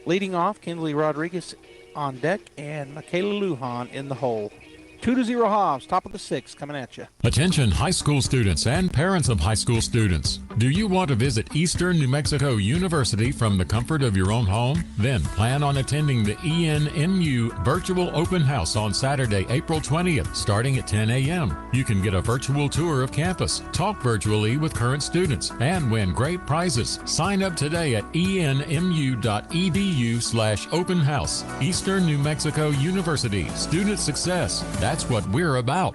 leading off, Kinsley Rodriguez on deck, and Michaela Lujan in the hole. 2-0 Hobbs, top of the 6th, coming at you. Attention high school students and parents of high school students. Do you want to visit Eastern New Mexico University from the comfort of your own home? Then plan on attending the ENMU Virtual Open House on Saturday, April 20th, starting at 10 a.m. You can get a virtual tour of campus, talk virtually with current students, and win great prizes. Sign up today at enmu.edu/open house. Eastern New Mexico University, student success. That's what we're about.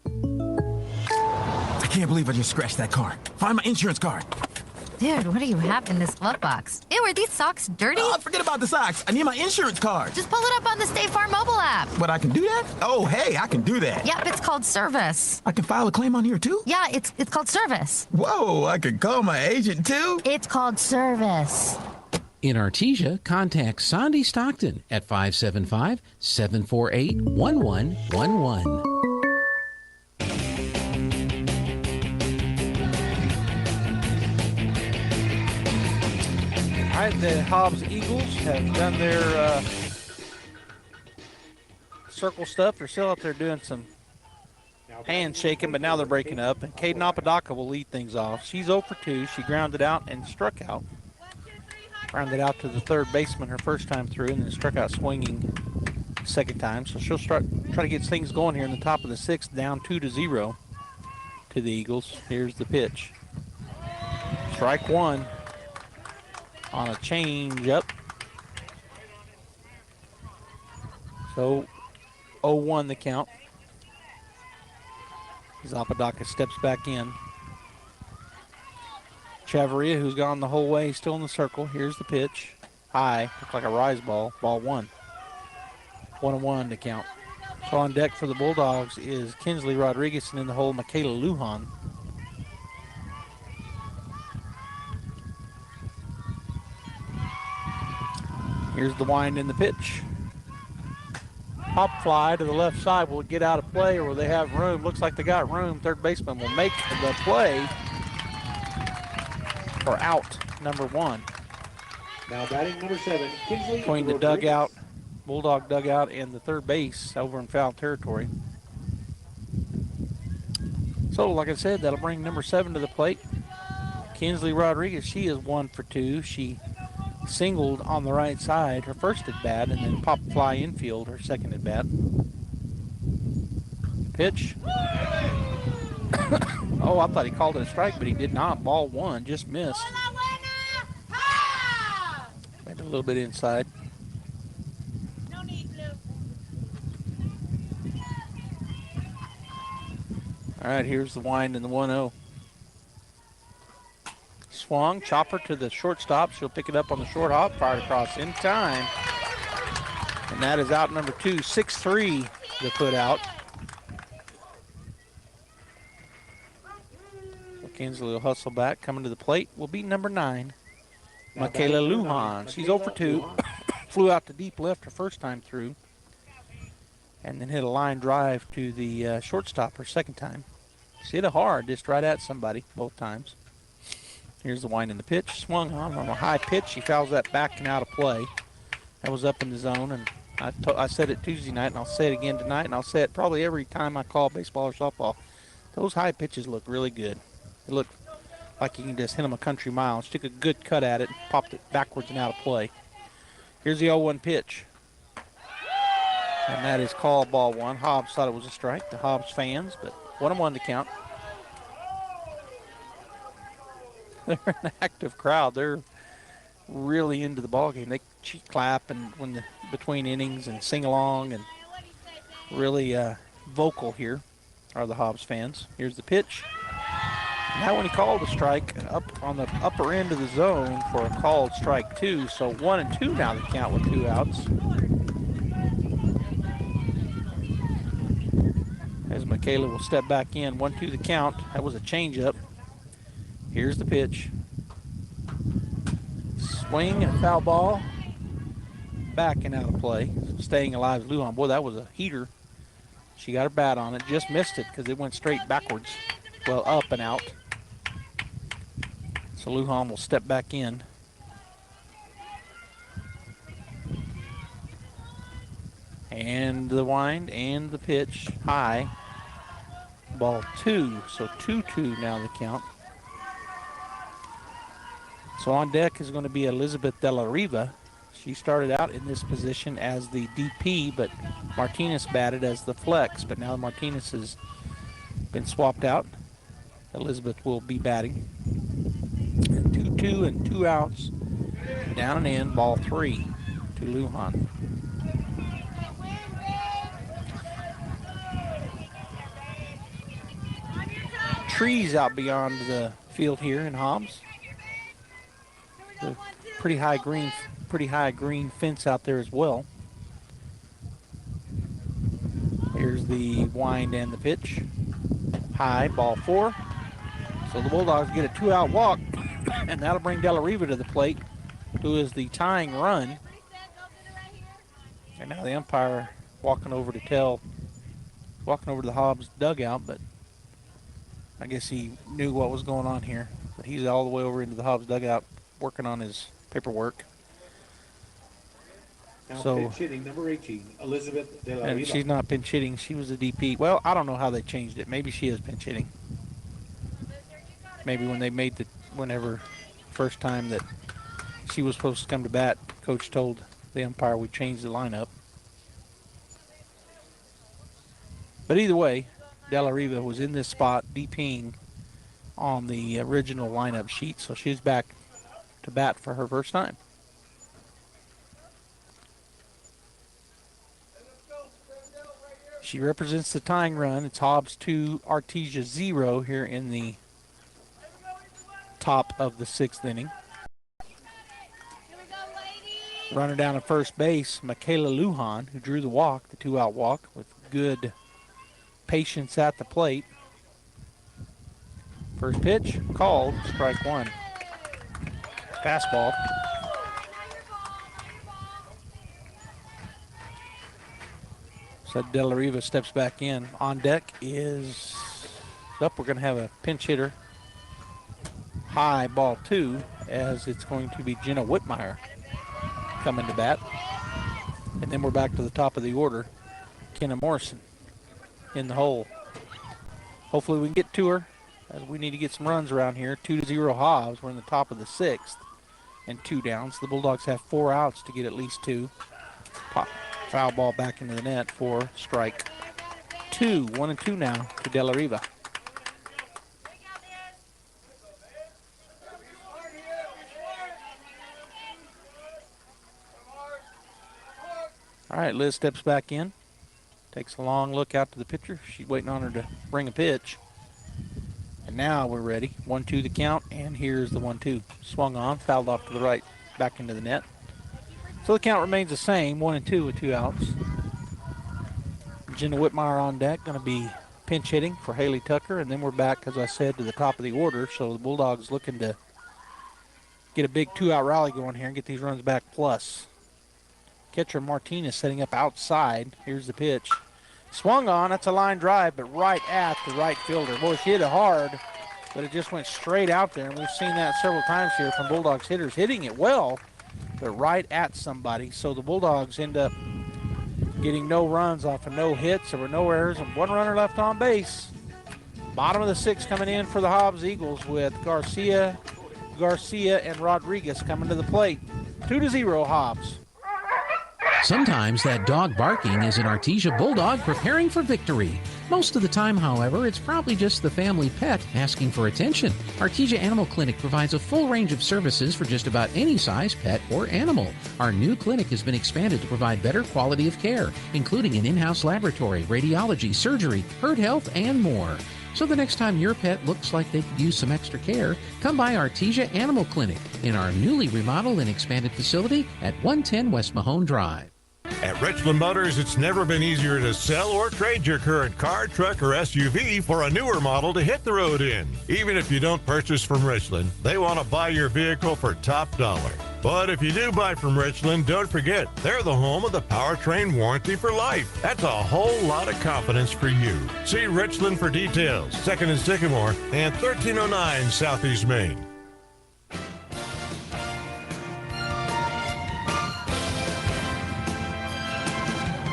I can't believe I just scratched that car. Find my insurance card. Dude, what do you have in this glove box? Ew, are these socks dirty? Forget about the socks. I need my insurance card. Just pull it up on the State Farm mobile app. But I can do that? Oh, hey, I can do that. Yep, it's called service. I can file a claim on here, too? Yeah, it's called service. Whoa, I can call my agent, too? It's called service. In Artesia, contact Sandy Stockton at 575-748-1111. All right, the Hobbs Eagles have done their circle stuff. They're still out there doing some handshaking, but now they're breaking up. And Caden Apodaca will lead things off. She's 0 for 2. She grounded out and struck out. Grounded out to the third baseman her first time through, and then struck out swinging second time. So she'll try to get things going here in the top of the 6th, down 2-0 to the Eagles. Here's the pitch. Strike 1 on a change up. So 0-1 the count. Zapadaka steps back in. Chavarria, who's gone the whole way, still in the circle. Here's the pitch. High, looks like a rise ball. Ball 1. 1-1 to count. So on deck for the Bulldogs is Kinsley Rodriguez, and in the hole, Michaela Lujan. Here's the wind in the pitch. Pop fly to the left side. Will it get out of play, or will they have room? Looks like they got room. Third baseman will make the play for out number 1. Now batting number 7, Kinsley Between the Rodriguez. dugout, Bulldog dugout, and the third base over in foul territory. So, like I said, that'll bring number 7 to the plate. Kinsley Rodriguez, she is 1 for 2. She singled on the right side, her first at bat, and then popped fly infield, her second at bat. Pitch. Oh, I thought he called it a strike, but he did not. Ball 1, just missed. Maybe a little bit inside. All right, here's the wind and the 1-0. Swung, chopper to the shortstop. She'll pick it up on the short hop, fired across in time. And that is out number 2, 6-3 to put out. So Kinsley will hustle back. Coming to the plate will be number 9, Michaela Lujan. She's 0 for 2. Flew out to deep left her first time through. And then hit a line drive to the shortstop her second time. She hit it hard, just right at somebody both times. Here's the wind in the pitch. Swung on a high pitch. She fouls that back and out of play. That was up in the zone, and I said it Tuesday night, and I'll say it again tonight, and I'll say it probably every time I call baseball or softball. Those high pitches look really good. They look like you can just hit them a country mile. She took a good cut at it and popped it backwards and out of play. Here's the 0-1 pitch. And that is called ball 1. Hobbs thought it was a strike, the Hobbs fans, but 1-1 to count. They're an active crowd. They're really into the ball game. They clap and between innings and sing along, and really vocal here are the Hobbs fans. Here's the pitch. Now when he called a strike up on the upper end of the zone for a called strike 2, so 1-2 now the count with 2 outs. As Michaela will step back in, 1-2 the count. That was a changeup. Here's the pitch. Swing and foul ball. Back and out of play. Staying alive is Lujan. Boy, that was a heater. She got her bat on it. Just missed it because it went straight backwards. Well, up and out. So Lujan will step back in. And the wind and the pitch. High. Ball 2. So 2-2 now the count. So on deck is going to be Elizabeth De La Riva. She started out in this position as the DP, but Martinez batted as the flex. But now Martinez has been swapped out. Elizabeth will be batting. 2-2 and 2 outs. Down and in, ball 3 to Lujan. Trees out beyond the field here in Hobbs. The pretty high green fence out there as well. Here's the wind and the pitch. High, ball 4. So the Bulldogs get a 2-out walk, and that'll bring De La Riva to the plate, who is the tying run. And now the umpire walking over to the Hobbs dugout, but I guess he knew what was going on here. But he's all the way over into the Hobbs dugout working on his paperwork. Now So, pinch hitting number 18, Elizabeth De La and Riva. she's not pinch hitting. She was a DP. Well, I don't know how they changed it. Maybe she is pinch hitting. Maybe when they made whenever first time that she was supposed to come to bat, coach told the umpire we changed the lineup. But either way, De La Riva was in this spot DPing on the original lineup sheet, so she's back to bat for her first time. She represents the tying run. It's Hobbs 2, Artesia 0 here in the top of the 6th inning. Runner down at first base, Michaela Lujan, who drew the walk, the 2-out walk, with good patience at the plate. First pitch, called, strike one. Fastball. So De La Riva steps back in. On deck is up. We're going to have a pinch hitter. High ball 2, as it's going to be Jenna Whitmire coming to bat. And then we're back to the top of the order. Kenna Morrison in the hole. Hopefully we can get to her, as we need to get some runs around here. 2-0 Hobbs. We're in the top of the 6th and 2 downs. The Bulldogs have 4 outs to get at least 2. Foul ball back into the net for strike 2. 1-2 now to De La Riva. All right, Liz steps back in. Takes a long look out to the pitcher. She's waiting on her to bring a pitch. And now we're ready. 1-2 the count, and here's the 1-2. Swung on, fouled off to the right, back into the net. So the count remains the same, 1-2 with 2 outs. Jenna Whitmire on deck, going to be pinch hitting for Haley Tucker, and then we're back, as I said, to the top of the order. So the Bulldogs looking to get a big 2-out rally going here and get these runs back plus. Catcher Martinez setting up outside. Here's the pitch. Swung on. That's a line drive, but right at the right fielder. Boy, she hit it hard, but it just went straight out there. And we've seen that several times here from Bulldogs hitters hitting it well, but right at somebody. So the Bulldogs end up getting no runs off of no hits. There were no errors and 1 runner left on base. Bottom of the 6th coming in for the Hobbs Eagles with Garcia, and Rodriguez coming to the plate. 2-0 Hobbs. Sometimes that dog barking is an Artesia Bulldog preparing for victory. Most of the time, however, it's probably just the family pet asking for attention. Artesia Animal Clinic provides a full range of services for just about any size pet or animal. Our new clinic has been expanded to provide better quality of care, including an in-house laboratory, radiology, surgery, herd health, and more. So the next time your pet looks like they could use some extra care, come by Artesia Animal Clinic in our newly remodeled and expanded facility at 110 West Mahone Drive. At Richland Motors, it's never been easier to sell or trade your current car, truck, or SUV for a newer model to hit the road in. Even if you don't purchase from Richland, they want to buy your vehicle for top dollar. But if you do buy from Richland, don't forget, they're the home of the powertrain warranty for life. That's a whole lot of confidence for you. See Richland for details. 2nd and Sycamore and 1309 Southeast Main.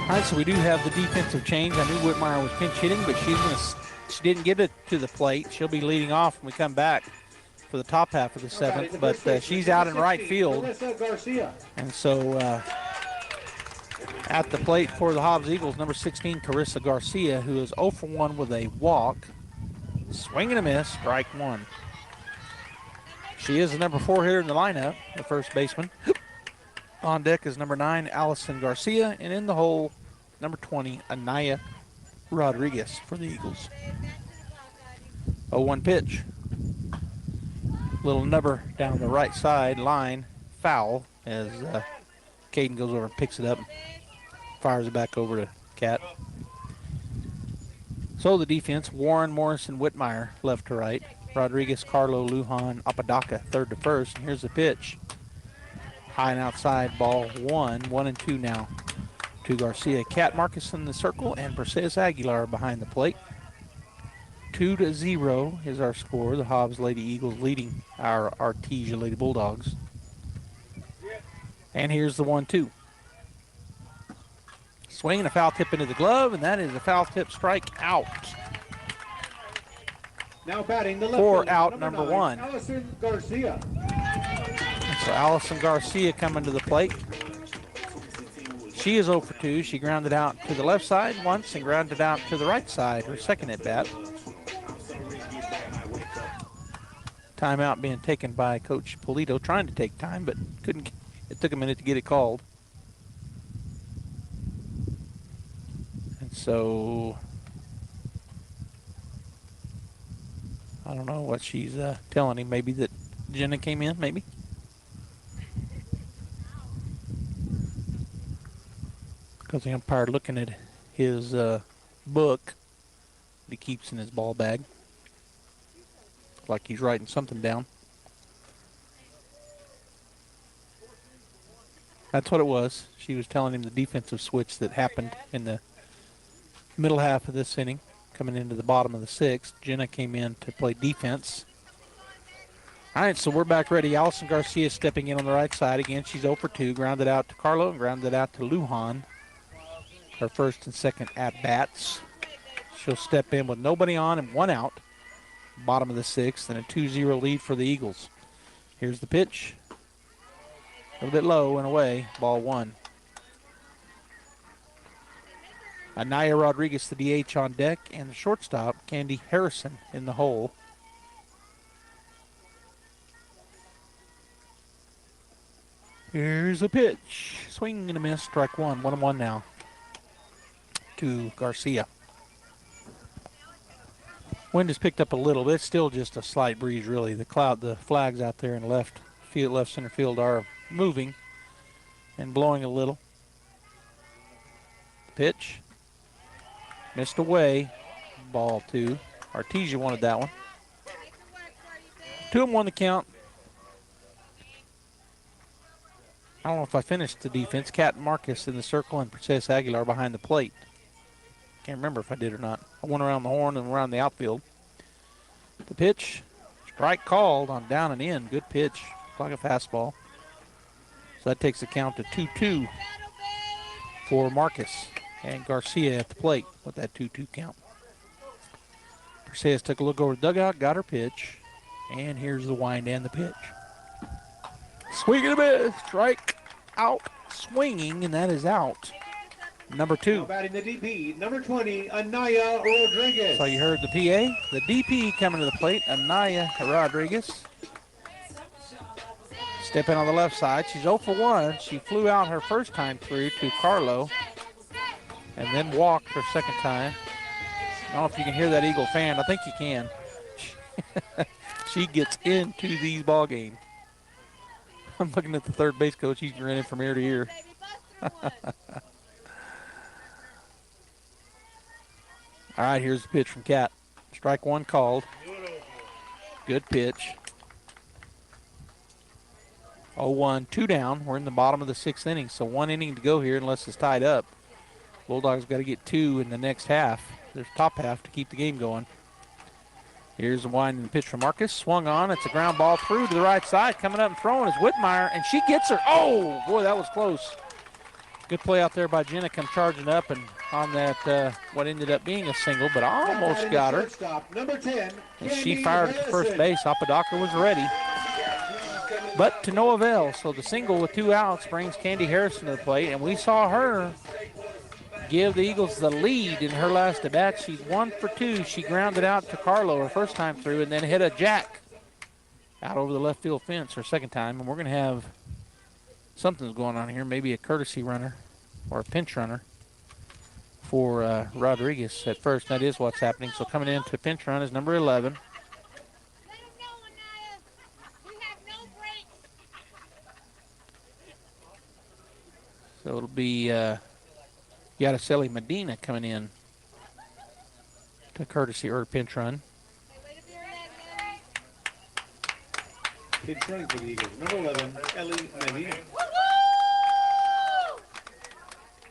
All right, so we do have the defensive change. I knew Whitmire was pinch hitting, but she didn't get it to the plate. She'll be leading off when we come back for the top half of the 7th, but she's out in right field. And so at the plate for the Hobbs Eagles, number 16, Carissa Garcia, who is 0 for 1 with a walk. Swing and a miss, strike 1. She is the number 4 hitter in the lineup, the first baseman. On deck is number 9, Allison Garcia, and in the hole, number 20, Anaya Rodriguez for the Eagles. 0-1 pitch. Little nubber down the right side line, foul, as Caden goes over and picks it up and fires it back over to Cat. So the defense, Warren, Morrison, Whitmire, left to right. Rodriguez, Carlo, Lujan, Apodaca, 3rd to 1st. And here's the pitch. High and outside, ball 1. 1-2 now to Garcia. Cat Marcus in the circle, and Perseus Aguilar behind the plate. 2-0 is our score. The Hobbs Lady Eagles leading our Artesia Lady Bulldogs. And here's the 1-2. Swing and a foul tip into the glove, and that is a foul tip strike out. Now batting the left For fielder, out number 1. Allison Garcia. So Allison Garcia coming to the plate. She is 0 for 2. She grounded out to the left side once and grounded out to the right side, her second at bat. Timeout being taken by Coach Polito, trying to take time, but couldn't. It took a minute to get it called. And So I don't know what she's telling him. Maybe that Jenna came in, maybe. Because the umpire looking at his book that he keeps in his ball bag. Like he's writing something down. That's what it was. She was telling him the defensive switch that happened in the middle half of this inning, coming into the bottom of the sixth. Jenna came in to play defense. All right, so we're back ready. Allison Garcia stepping in on the right side. Again, she's 0 for 2. Grounded out to Carlo and grounded out to Lujan. Her first and second at-bats. She'll step in with nobody on and 1 out. Bottom of the sixth, and a 2-0 lead for the Eagles. Here's the pitch. A little bit low and away. Ball 1. Anaya Rodriguez, the DH, on deck, and the shortstop, Candy Harrison, in the hole. Here's the pitch. Swing and a miss. Strike 1. 1-1 now to Garcia. Wind has picked up a little bit. Still just a slight breeze, really. The flags out there in left center field are moving and blowing a little. Pitch. Missed away. Ball 2. Artesia wanted that one. 2-1 the count. I don't know if I finished the defense. Cat Marcus in the circle and Princess Aguilar behind the plate. Can't remember if I did or not. I went around the horn and around the outfield. The pitch. Strike called on down and in. Good pitch. Like a fastball. So that takes the count to 2-2 for Marcus. And Garcia at the plate with that 2-2 count. Mercedes took a look over the dugout, got her pitch. And here's the wind and the pitch. Swing and a miss. Strike out. Swinging, and that is out. Number 2. Now batting the DP, number 20, Anaya Rodriguez. So you heard the PA. The DP coming to the plate, Anaya Rodriguez. Stepping on the left side. She's 0 for 1. She flew out her first time through to Carlo and then walked her second time. I don't know if you can hear that Eagle fan. I think you can. She gets into these ball games. I'm looking at the third base coach. He's grinning from ear to ear. All right, here's the pitch from Cat. Strike 1 called. Good pitch. 0-1, 2 down. We're in the bottom of the 6th inning, so 1 inning to go here unless it's tied up. Bulldogs got to get 2 in the next half. There's top half to keep the game going. Here's the wind and the pitch from Marcus. Swung on. It's a ground ball through to the right side. Coming up and throwing is Whitmire, and she gets her. Oh, boy, that was close. Good play out there by Jenna. Come charging up and on that what ended up being a single, but almost got her. Number 10, and she fired at the first base. Apodaca was ready, but to no avail. So the single with 2 outs brings Candy Harrison to the plate, and we saw her give the Eagles the lead in her last at bat. She's 1 for 2. She grounded out to Carlo her first time through and then hit a jack out over the left field fence her second time. And we're going to have something's going on here, maybe a courtesy runner or a pinch runner for Rodriguez at first. That is what's happening. So coming in to pinch run is number 11. So it'll be Yadiseli Medina coming in to courtesy or pinch run. Pinch running for the Eagles. Number 11, Ellie Medina.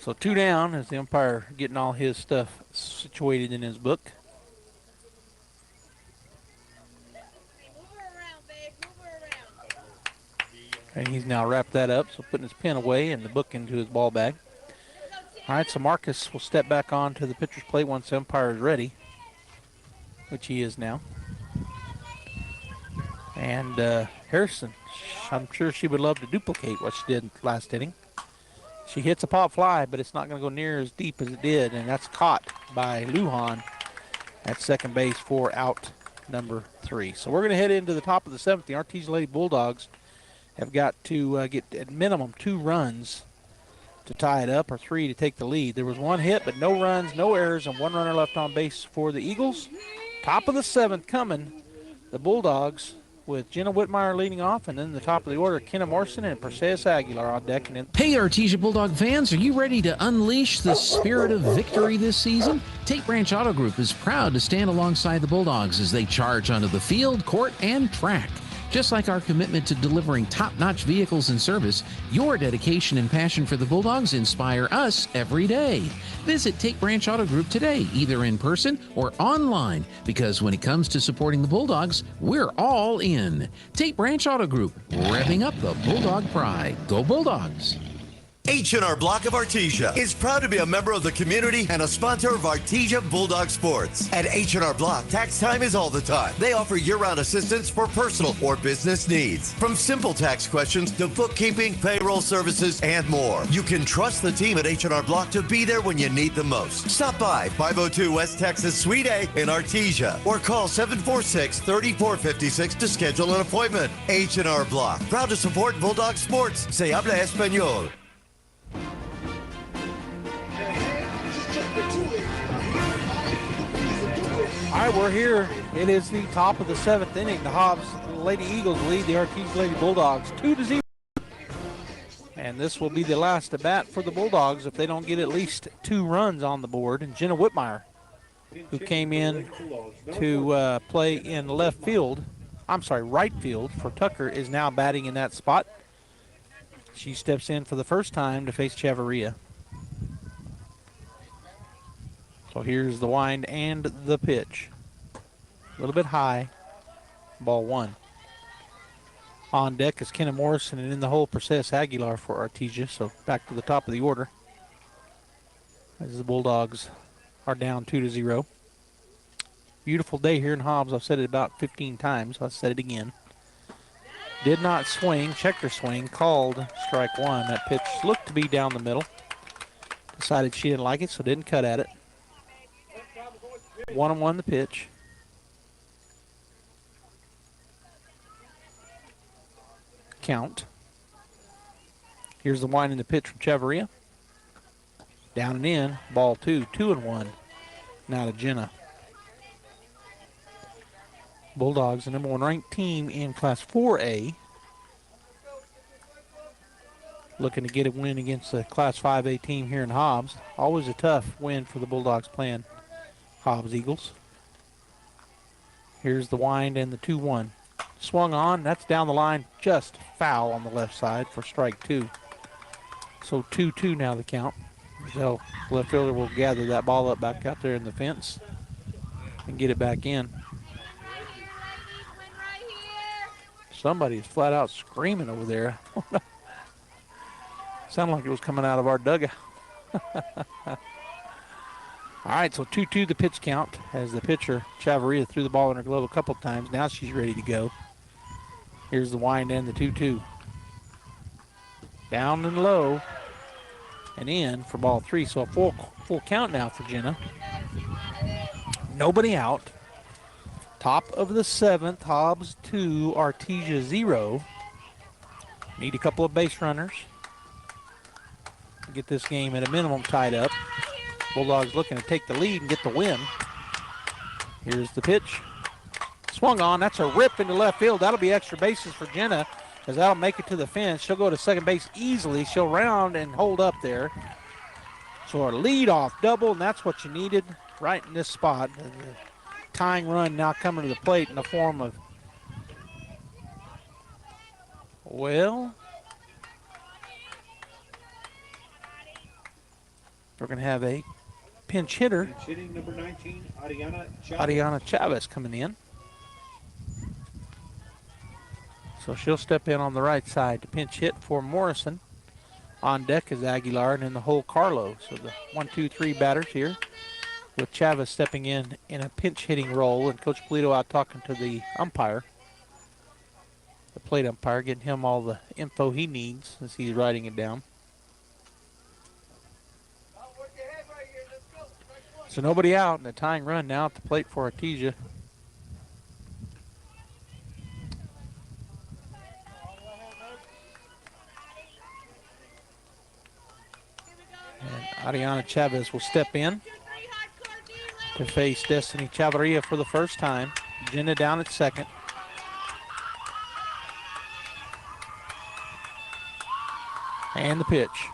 So 2 down as the umpire getting all his stuff situated in his book. And he's now wrapped that up, so putting his pen away and the book into his ball bag. All right, so Marcus will step back on to the pitcher's plate once the umpire is ready, which he is now. And Harrison, I'm sure she would love to duplicate what she did last inning. She hits a pop fly, but it's not going to go near as deep as it did, and that's caught by Lujan at second base for out number 3. So we're going to head into the top of the 7th. The Artesia Lady Bulldogs have got to get at minimum 2 runs to tie it up or 3 to take the lead. There was 1 hit, but no runs, no errors, and 1 runner left on base for the Eagles. Top of the 7th coming, the Bulldogs, with Jenna Whitmire leading off, and then the top of the order, Kenna Morrison and Perseus Aguilar on deck. And Hey, Artesia Bulldog fans, are you ready to unleash the spirit of victory this season? Tate Branch Auto Group is proud to stand alongside the Bulldogs as they charge onto the field, court, and track. Just like our commitment to delivering top-notch vehicles and service, your dedication and passion for the Bulldogs inspire us every day. Visit Tate Branch Auto Group today, either in person or online, because when it comes to supporting the Bulldogs, we're all in. Tate Branch Auto Group, revving up the Bulldog pride. Go Bulldogs! H&R Block of Artesia is proud to be a member of the community and a sponsor of Artesia Bulldog Sports. At H&R Block, tax time is all the time. They offer year-round assistance for personal or business needs. From simple tax questions to bookkeeping, payroll services, and more. You can trust the team at H&R Block to be there when you need them most. Stop by 502 West Texas Suite A in Artesia or call 746-3456 to schedule an appointment. H&R Block, proud to support Bulldog Sports. Se habla español. all right, we're here. It is the top of the 7th inning. The Hobbs Lady Eagles lead the Artesia Lady Bulldogs 2-0. And this will be the last at bat for the Bulldogs if they don't get at least 2 runs on the board. And Jenna Whitmire, who came in to play in right field for Tucker, is now batting in that spot. She steps in for the first time to face Chavarria. So here's the wind and the pitch. A little bit high. Ball 1. On deck is Kenna Morrison, and in the hole, Perseus Aguilar for Artesia. So back to the top of the order as the Bulldogs are down 2-0. Beautiful day here in Hobbs. I've said it about 15 times. I'll say it again. Did not swing, checked her swing, called strike 1. That pitch looked to be down the middle. Decided she didn't like it, so didn't cut at it. 1-1 the pitch. Count. Here's the wind in the pitch from Chavarria. Down and in, ball 2, 2-1. Now to Jenna. Bulldogs, the number 1 ranked team in Class 4A. Looking to get a win against the Class 5A team here in Hobbs. Always a tough win for the Bulldogs playing Hobbs Eagles. Here's the wind and the 2-1. Swung on, that's down the line, just foul on the left side for strike 2. So 2-2 now the count. So left fielder will gather that ball up back out there in the fence and get it back in. Somebody is flat out screaming over there. Sounded like it was coming out of our dugout. All right, so 2-2 the pitch count as the pitcher, Chavarria, threw the ball in her glove a couple times. Now she's ready to go. Here's the wind and the 2-2. Down and low and in for ball 3. So a full count now for Jenna. Nobody out. Top of the 7th, Hobbs 2, Artesia 0. Need a couple of base runners. Get this game at a minimum tied up. Bulldogs looking to take the lead and get the win. Here's the pitch. Swung on. That's a rip into left field. That'll be extra bases for Jenna, as that'll make it to the fence. She'll go to second base easily. She'll round and hold up there. So a lead-off double, and that's what you needed right in this spot. The tying run now coming to the plate in the form of, well, we're going to have a pinch hitter. Pinch hitting number 19, Ariana Chavez coming in. So she'll step in on the right side to pinch hit for Morrison. On deck is Aguilar, and in the hole, Carlo. So the 1-2-3 batters here, with Chavez stepping in a pinch hitting role, and Coach Polito out talking to the umpire, the plate umpire, getting him all the info he needs as he's writing it down. So nobody out, and a tying run now at the plate for Artesia. Ariana Chavez will step in to face Destiny Chavarria for the first time. Jenna down at second. And the pitch.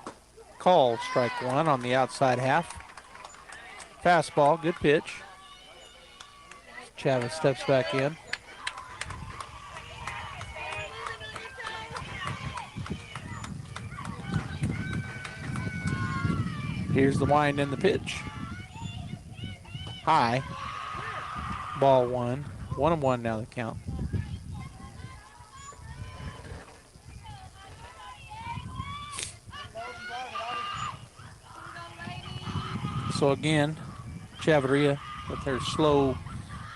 Called strike one on the outside half. Fastball, good pitch. Chavez steps back in. Here's the wind and the pitch. High. Ball one. 1-1 now the count. So again, Chavarria with her slow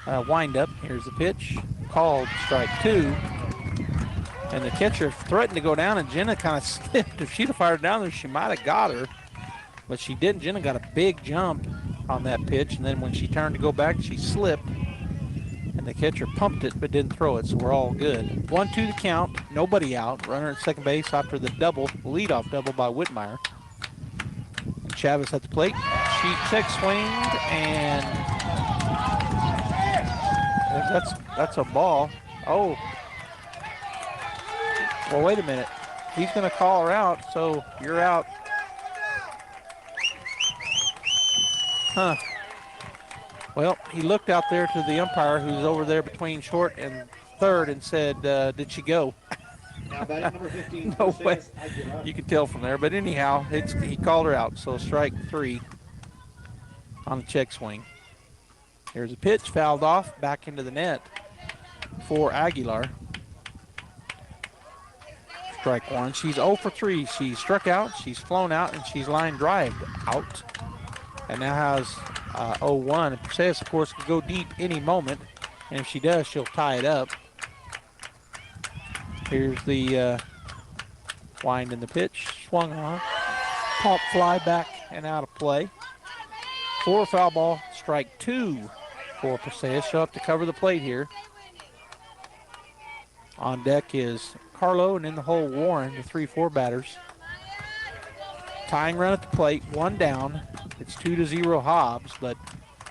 wind-up. Here's the pitch. Called strike two. And the catcher threatened to go down, and Jenna kind of slipped. If she'd have fired down there, she might have got her. But she didn't. Jenna got a big jump on that pitch, and then when she turned to go back, she slipped. And the catcher pumped it but didn't throw it, so we're all good. 1-2 the count, nobody out. Runner at second base after the double, leadoff double by Whitmire. And Chavez at the plate. She check swinged, and that's a ball. Oh. Well, wait a minute. He's going to call her out, so you're out. Huh. Well, he looked out there to the umpire who's over there between short and third and said, did she go? Number 15, no way. You can tell from there. But anyhow, he called her out. So strike three on the check swing. Here's a pitch, fouled off, back into the net for Aguilar. Strike one. She's 0 for 3. She's struck out, she's flown out, and she's line drived out. And now has 0-1. And Perseus, of course, could go deep any moment. And if she does, she'll tie it up. Here's the wind in the pitch. Swung on. Pump fly back and out of play. For foul ball, strike two for Perseus. She'll have to cover the plate here. On deck is Carlo, and in the hole, Warren, the 3-4 batters. Tying run at the plate, one down. It's 2-0 Hobbs, but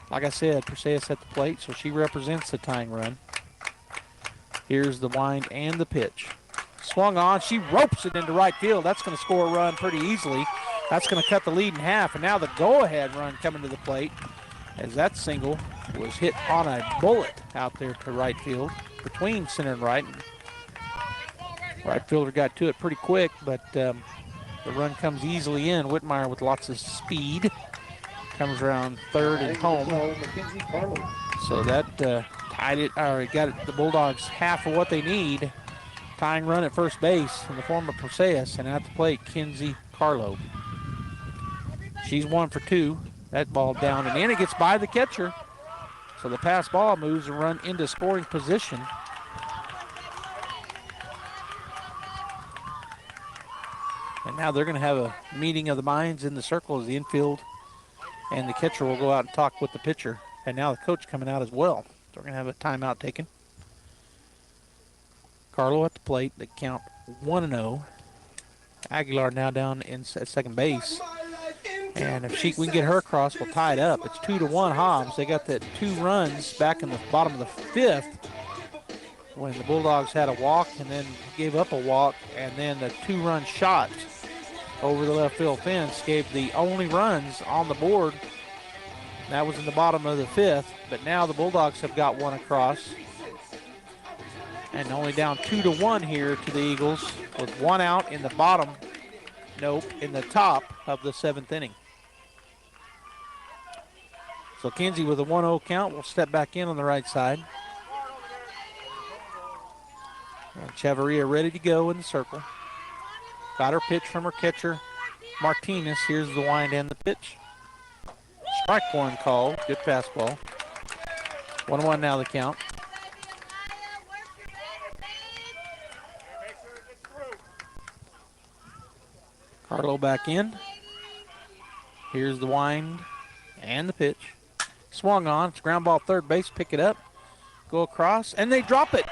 like I said, Perseus at the plate, so she represents the tying run. Here's the wind and the pitch. Swung on, she ropes it into right field. That's going to score a run pretty easily. That's going to cut the lead in half, and now the go-ahead run coming to the plate as that single was hit on a bullet out there to right field between center and right. Right fielder got to it pretty quick, but the run comes easily in. Whitmire with lots of speed comes around third and home. So that tied it, or got it, the Bulldogs half of what they need. Tying run at first base in the form of Perseus, and at the plate, Kinsey Carlo. She's 1 for 2. That ball down and in. It gets by the catcher. So the pass ball moves the run into scoring position. And now they're going to have a meeting of the minds in the circle as the infield and the catcher will go out and talk with the pitcher. And now the coach coming out as well. So we're going to have a timeout taken. Carlo at the plate. They count 1-0. Aguilar now down at second base. And if we can get her across, we'll tie it up. It's 2-1 Hobbs. They got that 2 runs back in the bottom of the 5th when the Bulldogs had a walk and then gave up a walk, and then the 2-run shot over the left field fence gave the only runs on the board. That was in the bottom of the 5th, but now the Bulldogs have got one across. And only down 2-1 here to the Eagles with one out in the bottom, in the top of the 7th inning. So Kinsey with a 1-0 count will step back in on the right side. And Chavarria ready to go in the circle. Got her pitch from her catcher, Martinez. Here's the wind and the pitch. Strike one called. Good fastball. 1-1 now the count. Carlo back in. Here's the wind and the pitch. Swung on. It's ground ball third base. Pick it up. Go across. And they drop it.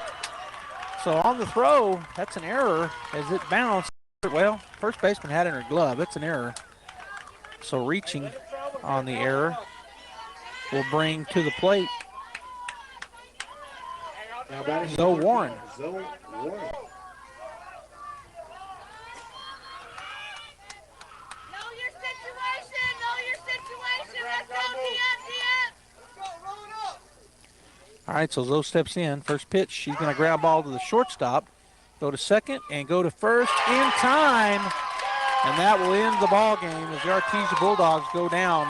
So on the throw, that's an error as it bounced. Well, first baseman had it in her glove. It's an error. So reaching on the error will bring to the plate Zoe Warren. All right, so Zoe steps in. First pitch, she's going to grab ball to the shortstop, go to second, and go to first in time. And that will end the ball game as the Artesia Bulldogs go down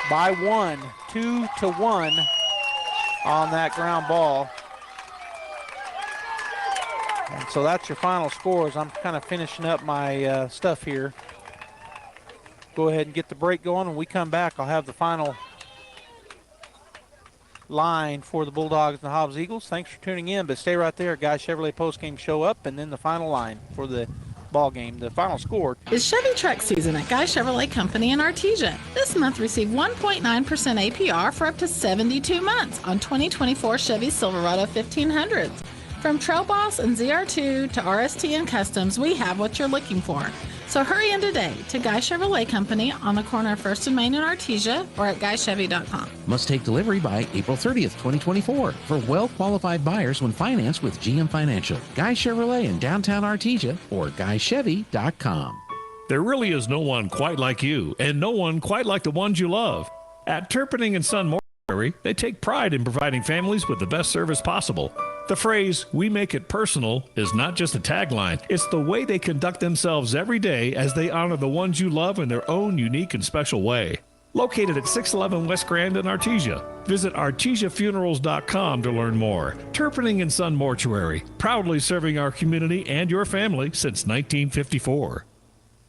by 1, 2-1 on that ground ball. And so that's your final scores. I'm kind of finishing up my stuff here. Go ahead and get the break going. When we come back, I'll have the final line for the Bulldogs and the Hobbs Eagles. Thanks for tuning in, but stay right there. Guys Chevrolet postgame show up, and then the final line for the ball game. The final score. It's Chevy truck season at Guy Chevrolet Company in Artesia. This month receive 1.9% APR for up to 72 months on 2024 Chevy Silverado 1500s. From Trail Boss and ZR2 to RST and Customs, we have what you're looking for. So hurry in today to Guy Chevrolet Company on the corner of 1st and Main in Artesia or at guychevy.com. Must take delivery by April 30th, 2024 for well-qualified buyers when financed with GM Financial. Guy Chevrolet in downtown Artesia or guychevy.com. There really is no one quite like you and no one quite like the ones you love. At Turpinning & Son Mortuary, they take pride in providing families with the best service possible. The phrase, "we make it personal," is not just a tagline. It's the way they conduct themselves every day as they honor the ones you love in their own unique and special way. Located at 611 West Grand in Artesia. Visit artesiafunerals.com to learn more. Turpinning & Son Mortuary, proudly serving our community and your family since 1954.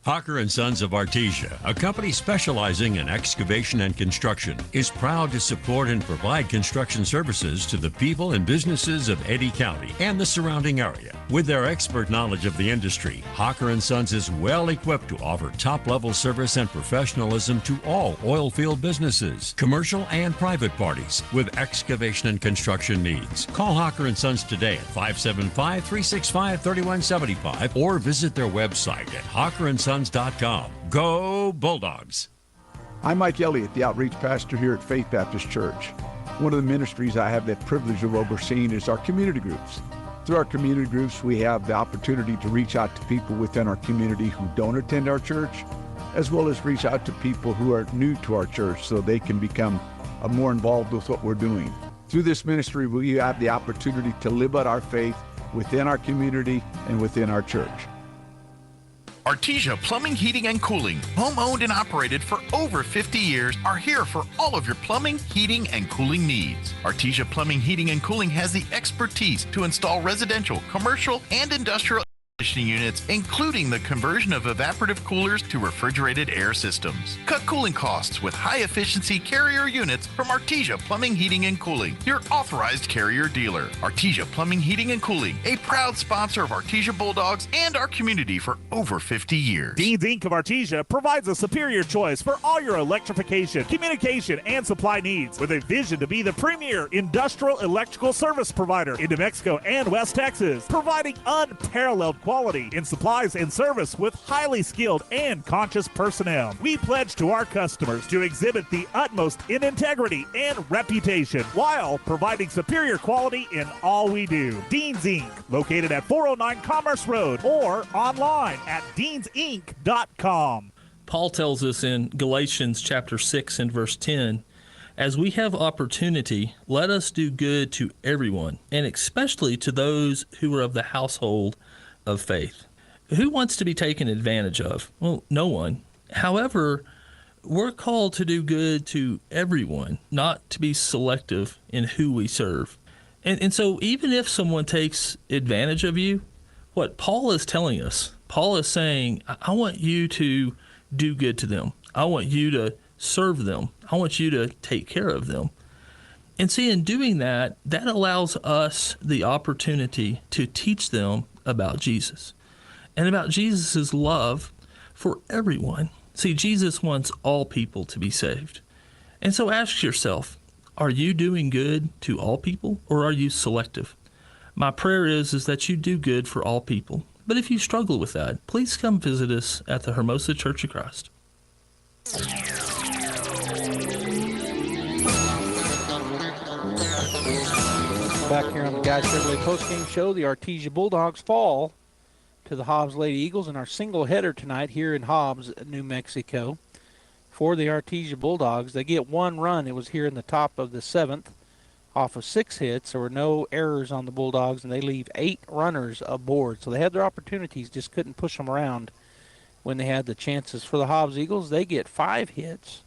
Hawker & Sons of Artesia, a company specializing in excavation and construction, is proud to support and provide construction services to the people and businesses of Eddy County and the surrounding area. With their expert knowledge of the industry, Hawker & Sons is well equipped to offer top-level service and professionalism to all oil field businesses, commercial and private parties with excavation and construction needs. Call Hawker & Sons today at 575-365-3175 or visit their website at hawkerandsons.com. Go Bulldogs! I'm Mike Elliott, the outreach pastor here at Faith Baptist Church. One of the ministries I have the privilege of overseeing is our community groups. Through our community groups, we have the opportunity to reach out to people within our community who don't attend our church, as well as reach out to people who are new to our church so they can become more involved with what we're doing. Through this ministry, we have the opportunity to live out our faith within our community and within our church. Artesia Plumbing, Heating, and Cooling, home-owned and operated for over 50 years, are here for all of your plumbing, heating, and cooling needs. Artesia Plumbing, Heating, and Cooling has the expertise to install residential, commercial, and industrial conditioning units, including the conversion of evaporative coolers to refrigerated air systems. Cut cooling costs with high-efficiency Carrier units from Artesia Plumbing, Heating, and Cooling, your authorized Carrier dealer. Artesia Plumbing, Heating, and Cooling, a proud sponsor of Artesia Bulldogs and our community for over 50 years. Dean's Inc. of Artesia provides a superior choice for all your electrification, communication, and supply needs, with a vision to be the premier industrial electrical service provider in New Mexico and West Texas, providing unparalleled quality in supplies and service with highly skilled and conscious personnel. We pledge to our customers to exhibit the utmost in integrity and reputation while providing superior quality in all we do. Dean's Inc., located at 409 Commerce Road or online at deansinc.com. Paul tells us in Galatians chapter 6 and verse 10, "As we have opportunity, let us do good to everyone, and especially to those who are of the household of faith." Who wants to be taken advantage of? Well, no one. However, we're called to do good to everyone, not to be selective in who we serve. And so even if someone takes advantage of you, what Paul is telling us, Paul is saying, I want you to do good to them. I want you to serve them. I want you to take care of them. And see, in doing that, that allows us the opportunity to teach them about Jesus and about Jesus' love for everyone. See, Jesus wants all people to be saved. And so ask yourself, are you doing good to all people, or are you selective? My prayer is that you do good for all people, But if you struggle with that, please come visit us at the Hermosa Church of Christ. Back here on the Guy Chevrolet postgame show, the Artesia Bulldogs fall to the Hobbs Lady Eagles in our single header tonight here in Hobbs, New Mexico. For the Artesia Bulldogs, they get one run. It was here in the top of the 7th off of 6 hits. There were no errors on the Bulldogs, and they leave 8 runners aboard. So they had their opportunities, just couldn't push them around when they had the chances. For the Hobbs Eagles, they get 5 hits,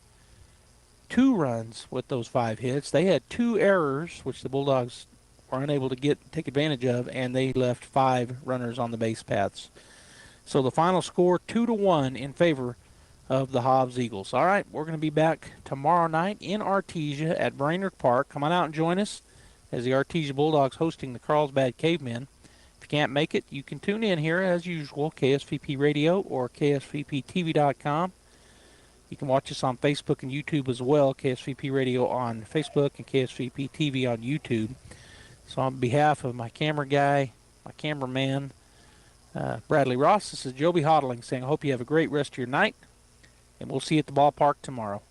2 runs with those 5 hits. They had 2 errors, which the Bulldogs were unable to take advantage of, and they left 5 runners on the base paths. So the final score, 2-1 in favor of the Hobbs Eagles. All right, we're going to be back tomorrow night in Artesia at Brainerd Park. Come on out and join us as the Artesia Bulldogs hosting the Carlsbad Cavemen. If you can't make it, you can tune in here as usual, KSVP Radio or KSVPTV.com. You can watch us on Facebook and YouTube as well, KSVP Radio on Facebook and KSVP TV on YouTube. So on behalf of my camera guy, my cameraman, Bradley Ross, this is Joby Hodling saying I hope you have a great rest of your night, and we'll see you at the ballpark tomorrow.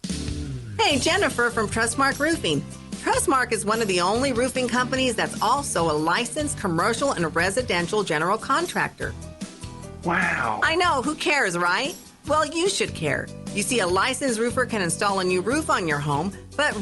Hey, Jennifer from Trustmark Roofing. Trustmark is one of the only roofing companies that's also a licensed commercial and residential general contractor. Wow. I know, who cares, right? Well, you should care. You see, a licensed roofer can install a new roof on your home, but